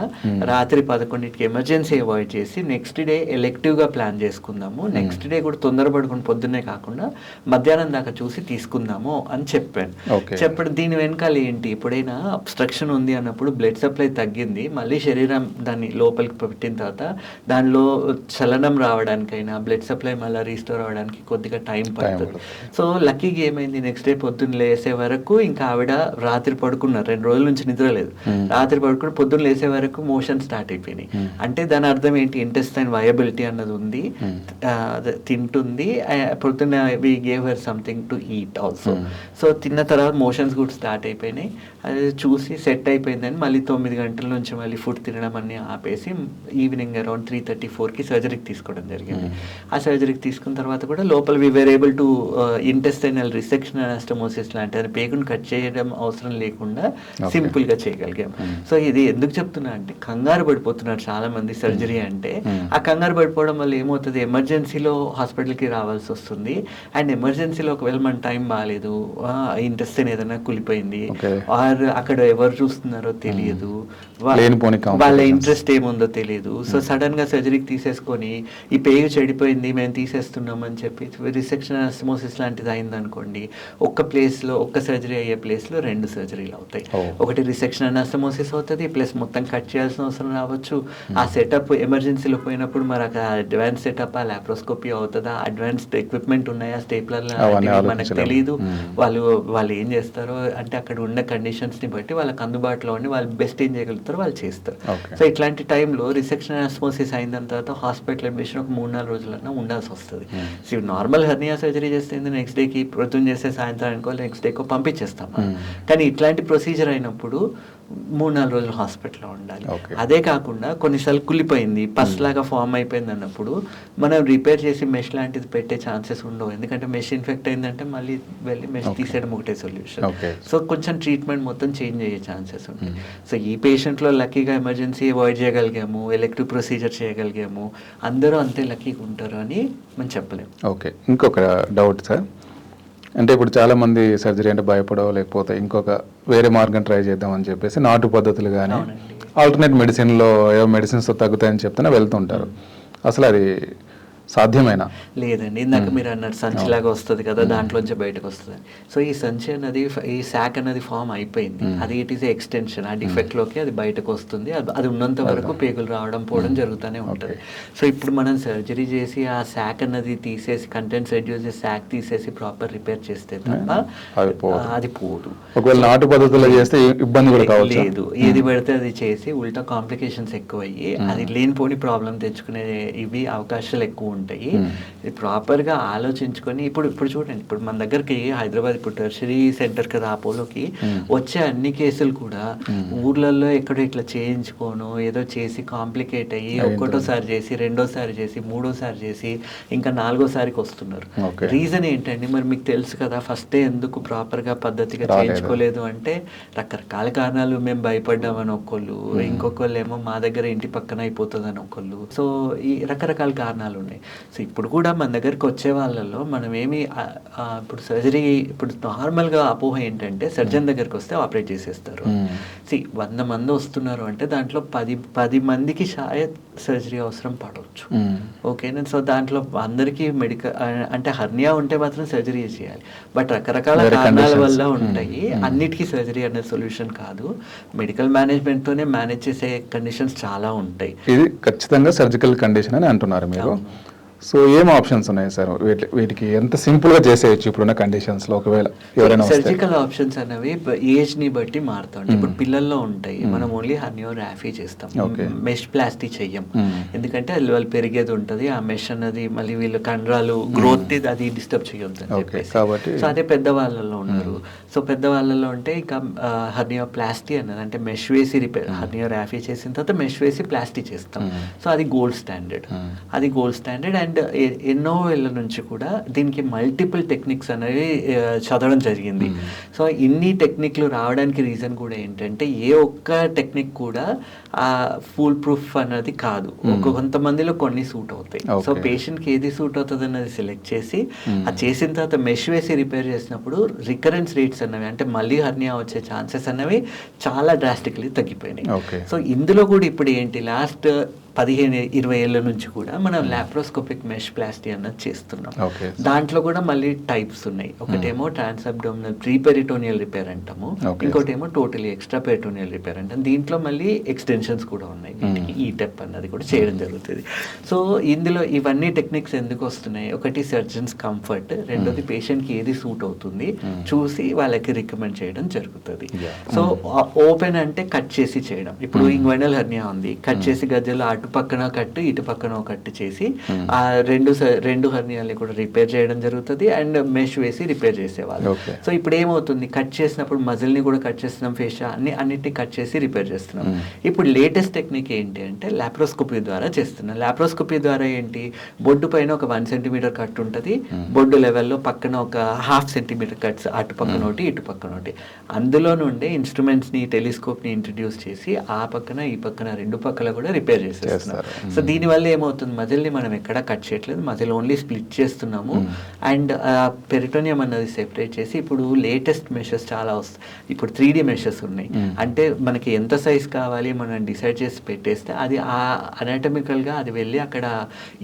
రాత్రి 11కి ఎమర్జెన్సీ అవాయిడ్ చేసి నెక్స్ట్ డే ఎలెక్టివ్గా ప్లాన్ చేసుకుందాము, నెక్స్ట్ డే కూడా తొందరపడుకుని పొద్దున్నే కాకుండా మధ్యాహ్నం దాకా చూసి తీసుకుందాము అని చెప్పాను. చెప్పడం దీని వెనకాల ఏంటి, ఎప్పుడైనా అబ్స్ట్రక్షన్ ఉంది అన్నప్పుడు బ్లడ్ సప్లై తగ్గింది, మళ్ళీ శరీరం దాన్ని లోపలికి పెట్టిన తర్వాత దానిలో చలనం రావడానికైనా బ్లడ్ సప్లై మళ్ళీ రీస్టోర్ అవ్వడానికి కొద్దిగా టైం పడుతుంది. సో లక్కీగా ఏమైంది, నెక్స్ట్ డే పొద్దున్న లేసే వరకు ఇంకా ఆవిడ రాత్రి పడుకున్నారు, 2 రోజుల నుంచి నిద్ర లేదు, రాత్రి పడుకుని పొద్దున్న లేసే వరకు మోషన్ స్టార్ట్ అయిపోయినాయి. అంటే దాని అర్థం ప్రాబ్లం ఏంటి, ఇంటెస్టైన్ వయబిలిటీ అన్నది ఉంది, తింటుంది. పొద్దున్న we gave her something to eat also. So తిన్న తర్వాత మోషన్స్ కూడా స్టార్ట్ అయిపోయినాయి. అది చూసి సెట్ అయిపోయిందని మళ్ళీ 9 గంటల నుంచి మళ్ళీ ఫుడ్ తినడం అన్ని ఆపేసి ఈవినింగ్ అరౌండ్ 3:34కి సర్జరీకి తీసుకోవడం జరిగింది. ఆ సర్జరీకి తీసుకున్న తర్వాత కూడా లోపల we were able to intestinal resection anastomosis లాంటి అది పేగును కట్ చేయడం అవసరం లేకుండా సింపుల్గా చేయగలిగాం. సో ఇది ఎందుకు చెప్తున్నా అంటే కంగారు పడిపోతున్నారు చాలా మంది సర్జరీ అంటే. ఆ కంగారు పడిపోవడం వల్ల ఏమవుతుంది, ఎమర్జెన్సీలో హాస్పిటల్కి రావాల్సి వస్తుంది. అండ్ ఎమర్జెన్సీలో ఒకవేళ మన టైం బాగాలేదు, ఇంటెస్టైన్ ఏదైనా కులిపోయింది, ఆర్ అక్కడ ఎవరు చూస్తున్నారో తెలియదు, వాళ్ళ ఇంట్రెస్ట్ ఏముందో తెలియదు. సో సడన్ గా సర్జరీకి తీసేసుకొని ఈ పేగు చెడిపోయింది మేము తీసేస్తున్నాం అని చెప్పి రిసెక్షన్ అనస్టమోసిస్ లాంటిది అయింది అనుకోండి, ఒక్క సర్జరీ అయ్యే ప్లేస్ లో 2 సర్జరీలు అవుతాయి. ఒకటి రిసెక్షన్ అనస్టమోసిస్ అవుతుంది, ప్లస్ మొత్తం కట్ చేయాల్సిన అవసరం రావచ్చు. ఆ సెటప్ ఎమర్జెన్సీలో పోయినప్పుడు మరి అడ్వాన్స్ సెటప్, ఆ లాప్రోస్కోపీ అవుతుందా, అడ్వాన్స్డ్ ఎక్విప్మెంట్ ఉన్నాయా, స్టేప్లర్ మనకు తెలియదు. వాళ్ళు ఏం చేస్తారో అంటే అక్కడ ఉన్న కండిషన్స్ ని బట్టి వాళ్ళకి అందుబాటులో ఉండి వాళ్ళు బెస్ట్ ఏం చేయగలుగుతారో వాళ్ళు చేస్తారు. సో ఇట్లాంటి టైంలో రిసెక్షన్ అనస్టమోసిస్ అయిన తర్వాత హాస్పిటల్ అడ్మిషన్ ఒక 3-4 రోజులన్నా ఉండాల్సి వస్తుంది. సో నార్మల్ హెర్నియా సర్జరీ చేస్తే నెక్స్ట్ డేకి ప్రొద్దున చేస్తే సాయంత్రం అనుకో నెక్స్ట్ డేకో పంపించేస్తాం. కానీ ఇట్లాంటి ప్రొసీజర్ అయినప్పుడు 3-4 రోజులు హాస్పిటల్లో ఉండాలి. అదే కాకుండా కొన్నిసార్లు కులిపోయింది, పస్ లాగా ఫామ్ అయిపోయింది అన్నప్పుడు మనం రిపేర్ చేసి మెష్ లాంటిది పెట్టే ఛాన్సెస్ ఉండవు. ఎందుకంటే మెష్ ఇన్ఫెక్ట్ అయిందంటే మళ్ళీ వెళ్ళి మెష్ తీసేయడం ఒకటే సొల్యూషన్. సో కొంచెం ట్రీట్మెంట్ మొత్తం చేంజ్ అయ్యే ఛాన్సెస్ ఉంటాయి. సో ఈ పేషెంట్లో లక్కీగా ఎమర్జెన్సీ అవాయిడ్ చేయగలిగాము, ఎలెక్టివ్ ప్రొసీజర్ చేయగలిగాము, అందరూ అంతే లక్కీగా ఉంటారు అని మనం చెప్పలేము. ఓకే, ఇంకొక డౌట్ సార్, అంటే ఇప్పుడు చాలా మంది సర్జరీ అంటే భయపడో లేకపోతే ఇంకొక వేరే మార్గం ట్రై చేద్దామని చెప్పేసి నాటు పద్ధతులు కానీ ఆల్టర్నేట్ మెడిసిన్లో ఏవో మెడిసిన్స్తో తగ్గుతాయని చెప్తేనే వెళ్తుంటారు. అసలు అది సాధ్యమేనా? లేదండి, ఇందాక మీరు అన్నారు సంచిలాగా వస్తుంది కదా, దాంట్లోంచి బయటకు వస్తుంది. సో ఈ సంచి అన్నది, ఈ శాక్ అన్నది ఫామ్ అయిపోయింది, అది ఇట్ ఈస్ ఎక్స్టెన్షన్, ఆ డిఫెక్ట్ లోకి అది బయటకు వస్తుంది. అది ఉన్నంత వరకు పేగులు రావడం పోవడం జరుగుతూనే ఉంటుంది. సో ఇప్పుడు మనం సర్జరీ చేసి ఆ శాక్ అన్నది తీసేసి, కంటెంట్స్ రెడ్యూస్ చేసి శాక్ తీసేసి ప్రాపర్ రిపేర్ చేస్తే తప్ప అది పోదు. ఒకవేళ నాటు పద్ధతిలో చేస్తే ఇబ్బంది కూడా కావచ్చు. లేదు, ఏది పడితే అది చేసి ఉల్టా కాంప్లికేషన్స్ ఎక్కువ అయ్యి అది లేనిపోని ప్రాబ్లం తెచ్చుకునే ఇవి అవకాశాలు ఎక్కువ ఉంటాయి. ఇది ప్రాపర్గా ఆలోచించుకొని ఇప్పుడు చూడండి, ఇప్పుడు మన దగ్గరికి హైదరాబాద్ ఇప్పుడు టెర్షరీ సెంటర్ కదా అపోలోకి వచ్చే అన్ని కేసులు కూడా ఊర్లలో ఎక్కడో ఇట్లా చేయించుకోను ఏదో చేసి కాంప్లికేట్ అయ్యి ఒకటోసారి చేసి, రెండోసారి చేసి, మూడోసారి చేసి, ఇంకా 4వ సారికి వస్తున్నారు. రీజన్ ఏంటండి మరి మీకు తెలుసు కదా, ఫస్టే ఎందుకు ప్రాపర్గా పద్ధతిగా చేయించుకోలేదు అంటే రకరకాల కారణాలు. మేము భయపడ్డామని ఒకళ్ళు, ఇంకొకళ్ళు ఏమో మా దగ్గర ఇంటి పక్కన అయిపోతుంది అని ఒకళ్ళు. సో ఈ రకరకాల కారణాలు ఉన్నాయి. సో ఇప్పుడు కూడా మన దగ్గరికి వచ్చే వాళ్ళలో మనం ఏమి ఇప్పుడు సర్జరీ, ఇప్పుడు నార్మల్గా అపోహ ఏంటంటే సర్జన్ దగ్గరికి వస్తే ఆపరేట్ చేసేస్తారు. 100 మంది వస్తున్నారు అంటే దాంట్లో 10 మందికి షాయద్ సర్జరీ అవసరం పడవచ్చు. ఓకేనా? సో దాంట్లో అందరికీ మెడికల్ అంటే హర్నియా ఉంటే మాత్రం సర్జరీ చేయాలి, బట్ రకరకాల కారణాల వల్ల ఉంటాయి. అన్నిటికీ సర్జరీ అనే సొల్యూషన్ కాదు. మెడికల్ మేనేజ్మెంట్తోనే మేనేజ్ చేసే కండిషన్స్ చాలా ఉంటాయి. ఇది ఖచ్చితంగా సర్జికల్ కండిషన్ అని అంటున్నారు మీరు. సో ఏం ఆప్షన్స్ ఉన్నాయి సార్ వీటికి? ఎంత సింపుల్ గా చేసేయచ్చు ఇప్పుడున్న కండిషన్స్ లో? ఒకవేళ ఎవరైనా సర్జికల్ ఆప్షన్స్ అనేవి ఏజ్ ని బట్టి మారుతాయి. ఇప్పుడు పిల్లల్లో ఉంటాయి, మనం ఓన్లీ హర్నియోగ్రఫీ చేస్తాం, మెష్ ప్లాస్టీ చెయ్యం. ఎందుకంటే అది వాళ్ళు పెరిగేది ఉంటుంది, ఆ మెష్ అన్నది మళ్ళీ వీళ్ళ కండరాలు గ్రోత్ అది డిస్టర్బ్ చేయొద్దు కాబట్టి. సో అదే పెద్దవాళ్ళలో ఉన్నారు. సో పెద్దవాళ్ళలో ఉంటే ఇంకా హర్నియోప్లాస్టీ అన్నది అంటే మెష్ వేసి రిపేర్, హర్నియోగ్రఫీ చేసిన తర్వాత మెష్ వేసి ప్లాస్టీ చేస్తాం. సో అది గోల్డ్ స్టాండర్డ్, అండ్ ఎన్నో ఏళ్ళ నుంచి కూడా దీనికి మల్టిపుల్ టెక్నిక్స్ అనేవి చదవడం జరిగింది. సో ఇన్ని టెక్నిక్లు రావడానికి రీజన్ కూడా ఏంటంటే ఏ ఒక్క టెక్నిక్ కూడా ఫుల్ ప్రూఫ్ అన్నది కాదు. కొంతమందిలో కొన్ని సూట్ అవుతాయి. సో పేషెంట్కి ఏది సూట్ అవుతుంది అన్నది సెలెక్ట్ చేసి అది చేసిన తర్వాత మెష్ వేసి రిపేర్ చేసినప్పుడు రికరెన్స్ రేట్స్ అన్నవి అంటే మళ్ళీ హర్నియా వచ్చే ఛాన్సెస్ అనేవి చాలా డ్రాస్టిక్లీ తగ్గిపోయినాయి. సో ఇందులో కూడా ఇప్పుడు ఏంటి, లాస్ట్ 15-20 ఏళ్ళ నుంచి కూడా మనం లాప్రోస్కోపిక్ మెష్ ప్లాస్టీ అన్నది చేస్తున్నాం. దాంట్లో కూడా మళ్ళీ టైప్స్ ఉన్నాయి. ఒకటేమో ట్రాన్స్ అబ్డోమినల్ ప్రీపెరిటోనియల్ రిపేర్ అంటాము, ఇంకోటేమో టోటలీ ఎక్స్ట్రా పెరిటోనియల్ రిపేర్ అంటాం. దీంట్లో మళ్ళీ ఎక్స్టెన్షన్స్ కూడా ఉన్నాయి వీటికి. ఈటెప్ అన్నది కూడా చేయడం జరుగుతుంది. సో ఇందులో ఇవన్నీ టెక్నిక్స్ ఎందుకు వస్తున్నాయి, ఒకటి సర్జన్స్ కంఫర్ట్, రెండోది పేషెంట్కి ఏది సూట్ అవుతుంది చూసి వాళ్ళకి రికమెండ్ చేయడం జరుగుతుంది. సో ఓపెన్ అంటే కట్ చేసి చేయడం, ఇప్పుడు ఇంగ్వైనల్ హెర్నియా ఉంది, కట్ చేసి గజ్జలో అటు పక్కన కట్టు ఇటు పక్కన కట్టు చేసి ఆ రెండు హెర్నియాల్ని కూడా రిపేర్ చేయడం జరుగుతుంది అండ్ మెష్ వేసి రిపేర్ చేసేవాళ్ళు. సో ఇప్పుడు ఏమవుతుంది, కట్ చేసినప్పుడు మజిల్ని కూడా కట్ చేస్తున్నాం, ఫేషియా అన్నిటిని కట్ చేసి రిపేర్ చేస్తున్నాం. ఇప్పుడు లేటెస్ట్ టెక్నిక్ ఏంటి అంటే లాప్రోస్కోపీ ద్వారా చేస్తున్నాం. లాప్రోస్కోపీ ద్వారా ఏంటి, బొడ్డు పైన ఒక 1 సెంటీమీటర్ కట్ ఉంటుంది, బొడ్డు లెవెల్లో పక్కన ఒక 1/2 సెంటీమీటర్ కట్స్ అటు పక్కన ఒకటి ఇటు పక్కన ఒకటి, అందులో నుండి ఇన్స్ట్రుమెంట్స్ని టెలిస్కోప్ని ఇంట్రడ్యూస్ చేసి ఆ పక్కన ఈ పక్కన రెండు పక్కల కూడా రిపేర్ చేసేస్తున్నారు. సో దీనివల్ల ఏమవుతుంది, మజిల్ని మనం ఎక్కడ కట్ చేయట్లేదు, మజిల్ ఓన్లీ స్ప్లిట్ చేస్తున్నాము అండ్ పెరిటోనియం అన్నది సెపరేట్ చేసి ఇప్పుడు లేటెస్ట్ మెషర్స్ చాలా వస్తాయి. ఇప్పుడు 3D మెషర్స్ ఉన్నాయి, అంటే మనకి ఎంత సైజ్ కావాలి మనం డిసైడ్ చేసి పెట్టేస్తే అది ఆ అనాటమికల్గా అది వెళ్ళి అక్కడ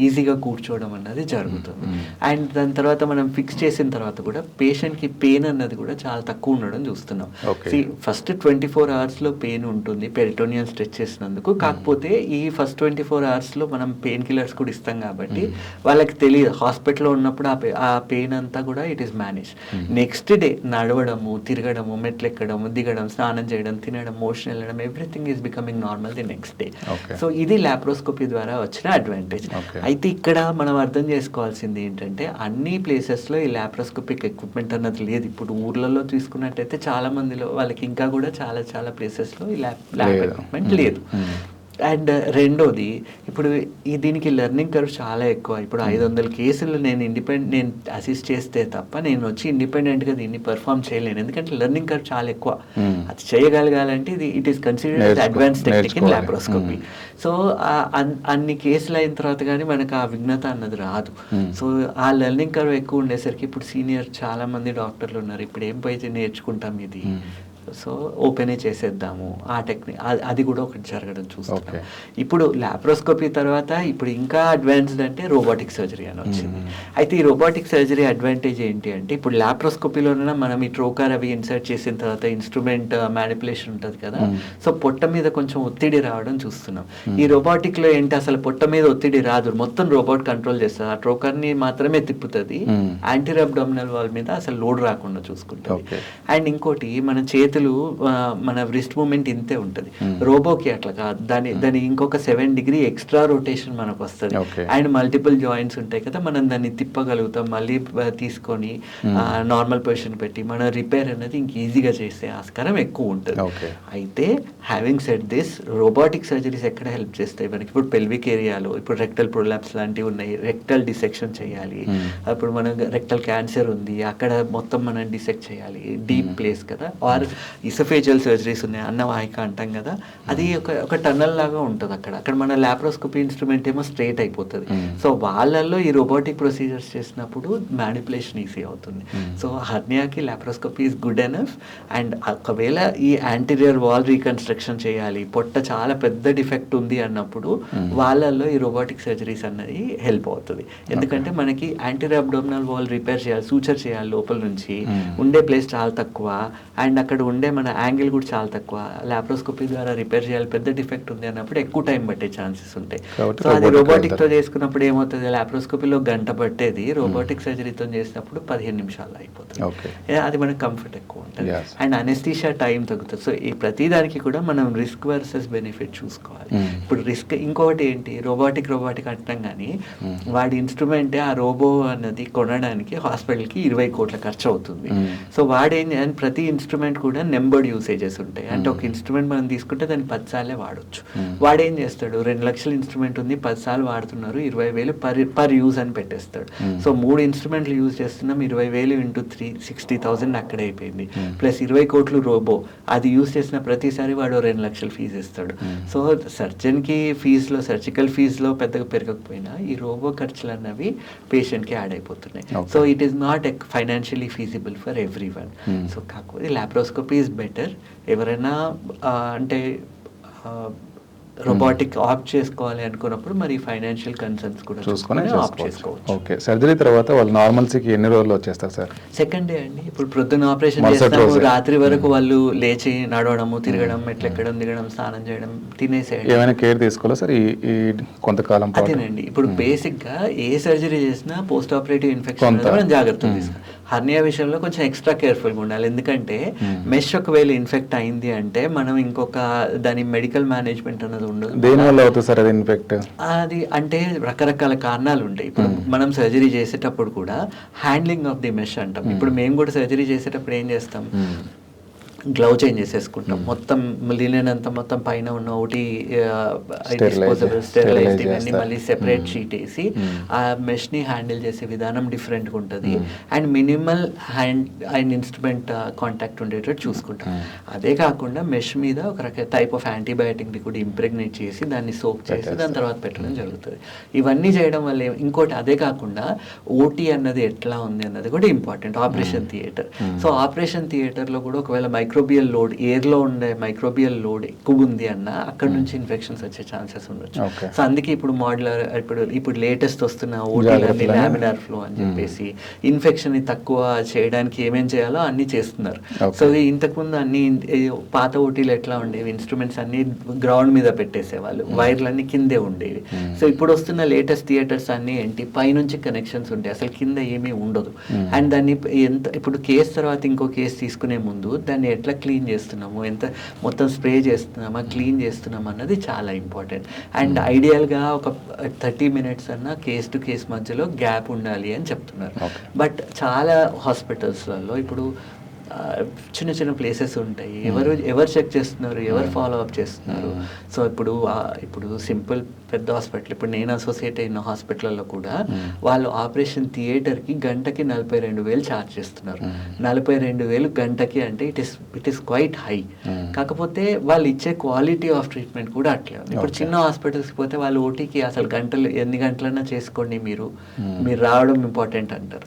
ఈజీగా కూర్చోవడం అన్నది జరుగుతుంది. అండ్ దాని తర్వాత మనం ఫిక్స్ చేసిన తర్వాత కూడా పేషెంట్కి పెయిన్ అన్నది కూడా చాలా తక్కువ ఉండడం చూస్తున్నాం. ఫస్ట్ 24 అవర్స్లో పెయిన్ ఉంటుంది పెరిటోనియం స్ట్రెచ్ చేసినందుకు, కాకపోతే ఈ ఫస్ట్ 24 అవర్స్లో మనం పెయిన్ కిల్లర్స్ కూడా ఇస్తాం కాబట్టి వాళ్ళకి తెలియదు, హాస్పిటల్లో ఉన్నప్పుడు ఆ పెయిన్ అంతా కూడా it is manage. Next day నడవడము, తిరగడము, మెట్లు ఎక్కడము, దిగడం, స్నానం చేయడం, తినడం, మోషన్ వెళ్ళడం, everything is becoming normal the next day. So ఇది లాప్రోస్కోపీ ద్వారా వచ్చిన అడ్వాంటేజ్. అయితే ఇక్కడ మనం అర్థం చేసుకోవాల్సింది ఏంటంటే అన్ని ప్లేసెస్లో ఈ లాప్రోస్కోపిక్ ఎక్విప్మెంట్ అన్నది లేదు. ఇప్పుడు ఊర్లలో తీసుకున్నట్టయితే చాలా మందిలో వాళ్ళకి ఇంకా కూడా చాలా చాలా ప్లేసెస్లో ఈ ల్యాబ్ ఎక్విప్మెంట్ లేదు. అండ్ రెండోది ఇప్పుడు దీనికి లెర్నింగ్ కర్వ్ చాలా ఎక్కువ. ఇప్పుడు 500 కేసులు నేను అసిస్ట్ చేస్తే తప్ప నేను వచ్చి ఇండిపెండెంట్గా దీన్ని పర్ఫామ్ చేయలేను, ఎందుకంటే లెర్నింగ్ కర్వ్ చాలా ఎక్కువ. అది చేయగలగాలంటే it is considered advance technique in laparoscopy. So అన్ని కేసులు అయిన తర్వాత కానీ మనకు ఆ విఘ్నత అన్నది రాదు. సో ఆ లెర్నింగ్ కర్వ్ ఎక్కువ ఉండేసరికి ఇప్పుడు సీనియర్ చాలా మంది డాక్టర్లు ఉన్నారు, ఇప్పుడు ఏం పోయి నేర్చుకుంటాం ఇది, సో ఓపెనే చేసేద్దాము ఆ టెక్నిక్, అది కూడా ఒకటి జరగడం చూస్తాం. ఇప్పుడు లాప్రోస్కోపీ తర్వాత ఇప్పుడు ఇంకా అడ్వాన్స్డ్ అంటే రోబోటిక్ సర్జరీ అని వచ్చింది. అయితే ఈ రోబోటిక్ సర్జరీ అడ్వాంటేజ్ ఏంటి అంటే ఇప్పుడు లాప్రోస్కోపీలోనే మనం ఈ ట్రోకార్ అవి ఇన్సర్ట్ చేసిన తర్వాత ఇన్స్ట్రుమెంట్ మ్యానిపులేషన్ ఉంటుంది కదా, సో పొట్ట మీద కొంచెం ఒత్తిడి రావడం చూస్తున్నాం. ఈ రోబోటిక్లో ఏంటి, అసలు పొట్ట మీద ఒత్తిడి రాదు, మొత్తం రోబోట్ కంట్రోల్ చేస్తుంది, ఆ ట్రోకార్ని మాత్రమే తిప్పుతుంది, యాంటీరియర్ అబ్డామినల్ వాల్ మీద అసలు లోడ్ రాకుండా చూసుకుంటుంది. అండ్ ఇంకోటి మన చేతులు మన రిస్ట్ మూమెంట్ ఇంతే ఉంటుంది, రోబోకి అట్లా కాదు, దాని ఇంకొక 7 డిగ్రీ ఎక్స్ట్రా రొటేషన్ మనకు వస్తుంది. అండ్ మల్టిపుల్ జాయింట్స్ ఉంటాయి కదా, మనం దాన్ని తిప్పగలుగుతాం, మళ్ళీ తీసుకొని నార్మల్ పొజిషన్ పెట్టి మన రిపేర్ అనేది ఇంక ఈజీగా చేసే ఆస్కారం ఎక్కువ ఉంటుంది. అయితే having said this, robotic surgeries ఎక్కడ హెల్ప్ చేస్తాయి మనకి, ఇప్పుడు పెల్విక్ ఏరియాలో ఇప్పుడు రెక్టల్ ప్రొలాప్స్ లాంటివి ఉన్నాయి, రెక్టల్ డిసెక్షన్ చేయాలి, ఇప్పుడు మనం రెక్టల్ క్యాన్సర్ ఉంది అక్కడ మొత్తం మనం డిసెక్ట్ చేయాలి, డీప్ ప్లేస్ కదా, ఆర్ ఇసోఫేజియల్ సర్జరీస్ ఉన్నాయి, అన్నవాహిక అంటాం కదా, అది ఒక టన్నల్ లాగా ఉంటుంది, అక్కడ మన లాప్రోస్కోపీ ఇన్స్ట్రుమెంట్ ఏమో స్ట్రైట్ అయిపోతుంది. సో వాళ్ళల్లో ఈ రోబోటిక్ ప్రొసీజర్స్ చేసినప్పుడు మ్యానిపులేషన్ ఈజీ అవుతుంది. సో హర్నియాకి laparoscopy is good enough. And ఒకవేళ ఈ యాంటీరియర్ వాల్ రీకన్స్ట్రక్షన్ చేయాలి, పొట్ట చాలా పెద్ద డిఫెక్ట్ ఉంది అన్నప్పుడు వాళ్ళల్లో ఈ రోబోటిక్ సర్జరీస్ అన్నది హెల్ప్ అవుతుంది. ఎందుకంటే మనకి యాంటీరియర్ అబ్డామినల్ వాల్ రిపేర్ చేయాలి, సూచర్ చేయాలి, లోపల నుంచి ఉండే ప్లేస్ చాలా తక్కువ అండ్ అక్కడ ఉండే మన యాంగిల్ కూడా చాలా తక్కువ, లాప్రోస్కోపీ ద్వారా రిపేర్ చేయాలి, పెద్ద డిఫెక్ట్ ఉంది అన్నప్పుడు ఎక్కువ టైం పట్టే ఛాన్సెస్ ఉంటాయి. సో అది రోబోటిక్తో చేసుకున్నప్పుడు ఏమవుతుంది, లాప్రోస్కోపీలో గంట పట్టేది రోబోటిక్ సర్జరీతో చేసినప్పుడు 15 నిమిషాల్లో అయిపోతుంది. అది మనకు కంఫర్ట్ ఎక్కువ ఉంటుంది అండ్ అనెస్థీషియా టైం తగ్గుతుంది. సో ఈ ప్రతిదానికి కూడా మనం రిస్క్ వర్సెస్ బెనిఫిట్ చూసుకోవాలి. ఇప్పుడు రిస్క్ ఇంకొకటి ఏంటి, రోబోటిక్ అంటాం కానీ వాడి ఇన్స్ట్రుమెంటే ఆ రోబో అన్నది కొనడానికి హాస్పిటల్కి 20 కోట్ల ఖర్చు అవుతుంది. సో వాడేం ప్రతి ఇన్స్ట్రుమెంట్ కూడా నెంబర్డ్ యూసేజెస్ ఉంటాయి, అంటే ఒక ఇన్స్ట్రుమెంట్ మనం తీసుకుంటే దాన్ని 10 సార్లే వాడచ్చు. వాడేం చేస్తాడు, 2 లక్షల ఇన్స్ట్రుమెంట్ ఉంది 10 సార్లు వాడుతున్నారు, 20,000 పర్ యూజ్ అని పెట్టేస్తాడు. సో 3 ఇన్స్ట్రుమెంట్లు యూజ్ చేస్తున్నాం, 20,000 ఇంటూ 3 60,000 అక్కడే అయిపోయింది. ప్లస్ 20 కోట్లు రోబో, అది యూజ్ చేసిన ప్రతిసారి వాడు 2 లక్షలు ఫీజు ఇస్తాడు. సో సర్జన్కి ఫీజులో సర్జికల్ ఫీజులో పెద్దగా పెరగకపోయినా ఈ రోబో ఖర్చులు అన్నవి పేషెంట్కి యాడ్ అయిపోతున్నాయి. So it is not financially feasible for every one. So కాకపోతే లాప్రోస్కోపీ ఈజ్ బెటర్. ఎవరైనా అంటే రోబోటిక్ ఆప్ట్ చేసుకోవాలి అనుకున్నప్పుడు మరి ఫైనాన్షియల్ కన్సర్న్స్ కూడా చూసుకొని ఆప్ట్ చేసుకోవచ్చు. ఓకే, సర్జరీ తర్వాత వాళ్ళు నార్మల్సీకి ఎన్ని రోజుల్లో వచ్చేస్తారు సార్? సెకండ్ డే అండి. ఇప్పుడు ప్రొద్దున ఆపరేషన్ మరుసటి చేస్తాము, రోజే. రాత్రి వరకు వాళ్ళు లేచి నడవడము, తిరగడం, మెట్లెక్కడం, దిగడం, స్నానం చేయడం, తినేసేయడం. ఏమైనా కేర్ తీసుకోవాలా సార్ ఈ కొంతకాలం పాటు? అదేనండి. ఇప్పుడు బేసిక్ గా ఏ సర్జరీ చేసినా పోస్ట్ ఆపరేటివ్ ఇన్ఫెక్షన్ మనం జాగ్రత్తలు తీసుకోవాలి. హర్నియా విషయంలో కొంచెం ఎక్స్ట్రా కేర్ఫుల్గా ఉండాలి. ఎందుకంటే మెష్ ఒకవేళ ఇన్ఫెక్ట్ అయింది అంటే మనం ఇంకొక దాని మెడికల్ మేనేజ్మెంట్ అన్నది ఉండదు. దేని వల్ల అవుతుంది సార్ అది ఇన్ఫెక్ట్? అది అంటే రకరకాల కారణాలు ఉంటాయి. ఇప్పుడు మనం సర్జరీ చేసేటప్పుడు కూడా హ్యాండ్లింగ్ ఆఫ్ ది మెష్ అంటాం. ఇప్పుడు మేము కూడా సర్జరీ చేసేటప్పుడు ఏం చేస్తాం, గ్లౌ చేంజ్ చేసేసుకుంటాం. మొత్తం లినెన్ మొత్తం పైన ఉన్న ఒకటి డిస్పోజబుల్ స్టెరిలైజ్ ఇవన్నీ మళ్ళీ సెపరేట్ షీట్ వేసి ఆ మెష్ ని హ్యాండిల్ చేసే విధానం డిఫరెంట్గా ఉంటుంది. And minimal hand and instrument contact ఉండేటట్టు చూసుకుంటాం. అదే కాకుండా మెష్ మీద ఒక రకమైన టైప్ ఆఫ్ యాంటీబయాటిక్ ని కూడా ఇంప్రెగ్నేట్ చేసి దాన్ని సోప్ చేసి దాని తర్వాత పెట్టడం జరుగుతుంది. ఇవన్నీ చేయడం వల్ల ఇంకోటి అదే కాకుండా ఓటీ అన్నది ఎట్లా ఉంది అన్నది కూడా important. Operation theatre, so operation థియేటర్లో కూడా ఒకవేళ మైక్రోబియల్ లోడ్, ఎయిర్లో ఉండే మైక్రోబియల్ లోడ్ ఎక్కువ ఉంది అన్న అక్కడ నుంచి ఇన్ఫెక్షన్స్ వచ్చే ఛాన్సెస్ ఉండొచ్చు. సో అందుకే ఇప్పుడు మోడ్యులర్ ఇప్పుడు లేటెస్ట్ వస్తున్న ఓటీలని లామినార్ ఫ్లో అని చెప్పేసి ఇన్ఫెక్షన్ ని తక్కువ చేయడానికి ఏమేం చేయాలో అన్ని చేస్తున్నారు. సో ఇంతకుముందు అన్ని పాత ఓటీలు ఎట్లా ఉండేవి, ఇన్స్ట్రుమెంట్స్ అన్ని గ్రౌండ్ మీద పెట్టేసేవాళ్ళు, వైర్లన్నీ కిందే ఉండేవి. సో ఇప్పుడు వస్తున్న లేటెస్ట్ థియేటర్స్ అన్ని ఏంటి, పైనుంచి కనెక్షన్స్ ఉంటాయి, అసలు కింద ఏమీ ఉండదు. అండ్ దాన్ని ఎంత ఇప్పుడు కేసు తర్వాత ఇంకో కేసు తీసుకునే ముందు దాన్ని ఎట్లా క్లీన్ చేస్తున్నాము, ఎంత మొత్తం స్ప్రే చేస్తున్నామా, క్లీన్ చేస్తున్నామా అన్నది చాలా ఇంపార్టెంట్. అండ్ ఐడియల్గా ఒక 30 minutes అన్న కేస్ టు కేస్ మధ్యలో గ్యాప్ ఉండాలి అని చెప్తున్నారు. బట్ చాలా హాస్పిటల్స్లలో ఇప్పుడు చిన్న చిన్న ప్లేసెస్ ఉంటాయి, ఎవరు చెక్ చేస్తున్నారు, ఎవరు ఫాలో అప్ చేస్తున్నారు. సో ఇప్పుడు సింపుల్ పెద్ద హాస్పిటల్, ఇప్పుడు నేను అసోసియేట్ అయిన హాస్పిటల్లో కూడా వాళ్ళు ఆపరేషన్ థియేటర్కి గంటకి 42,000 ఛార్జ్ చేస్తున్నారు. 42,000 గంటకి అంటే ఇట్ ఈస్ క్వైట్ హై. కాకపోతే వాళ్ళు ఇచ్చే క్వాలిటీ ఆఫ్ ట్రీట్మెంట్ కూడా అట్లే ఉంది. ఇప్పుడు చిన్న హాస్పిటల్స్కి పోతే వాళ్ళు ఓటీకి అసలు ఎన్ని గంటలన్నా చేసుకోండి, మీరు రావడం ఇంపార్టెంట్ అంటారు.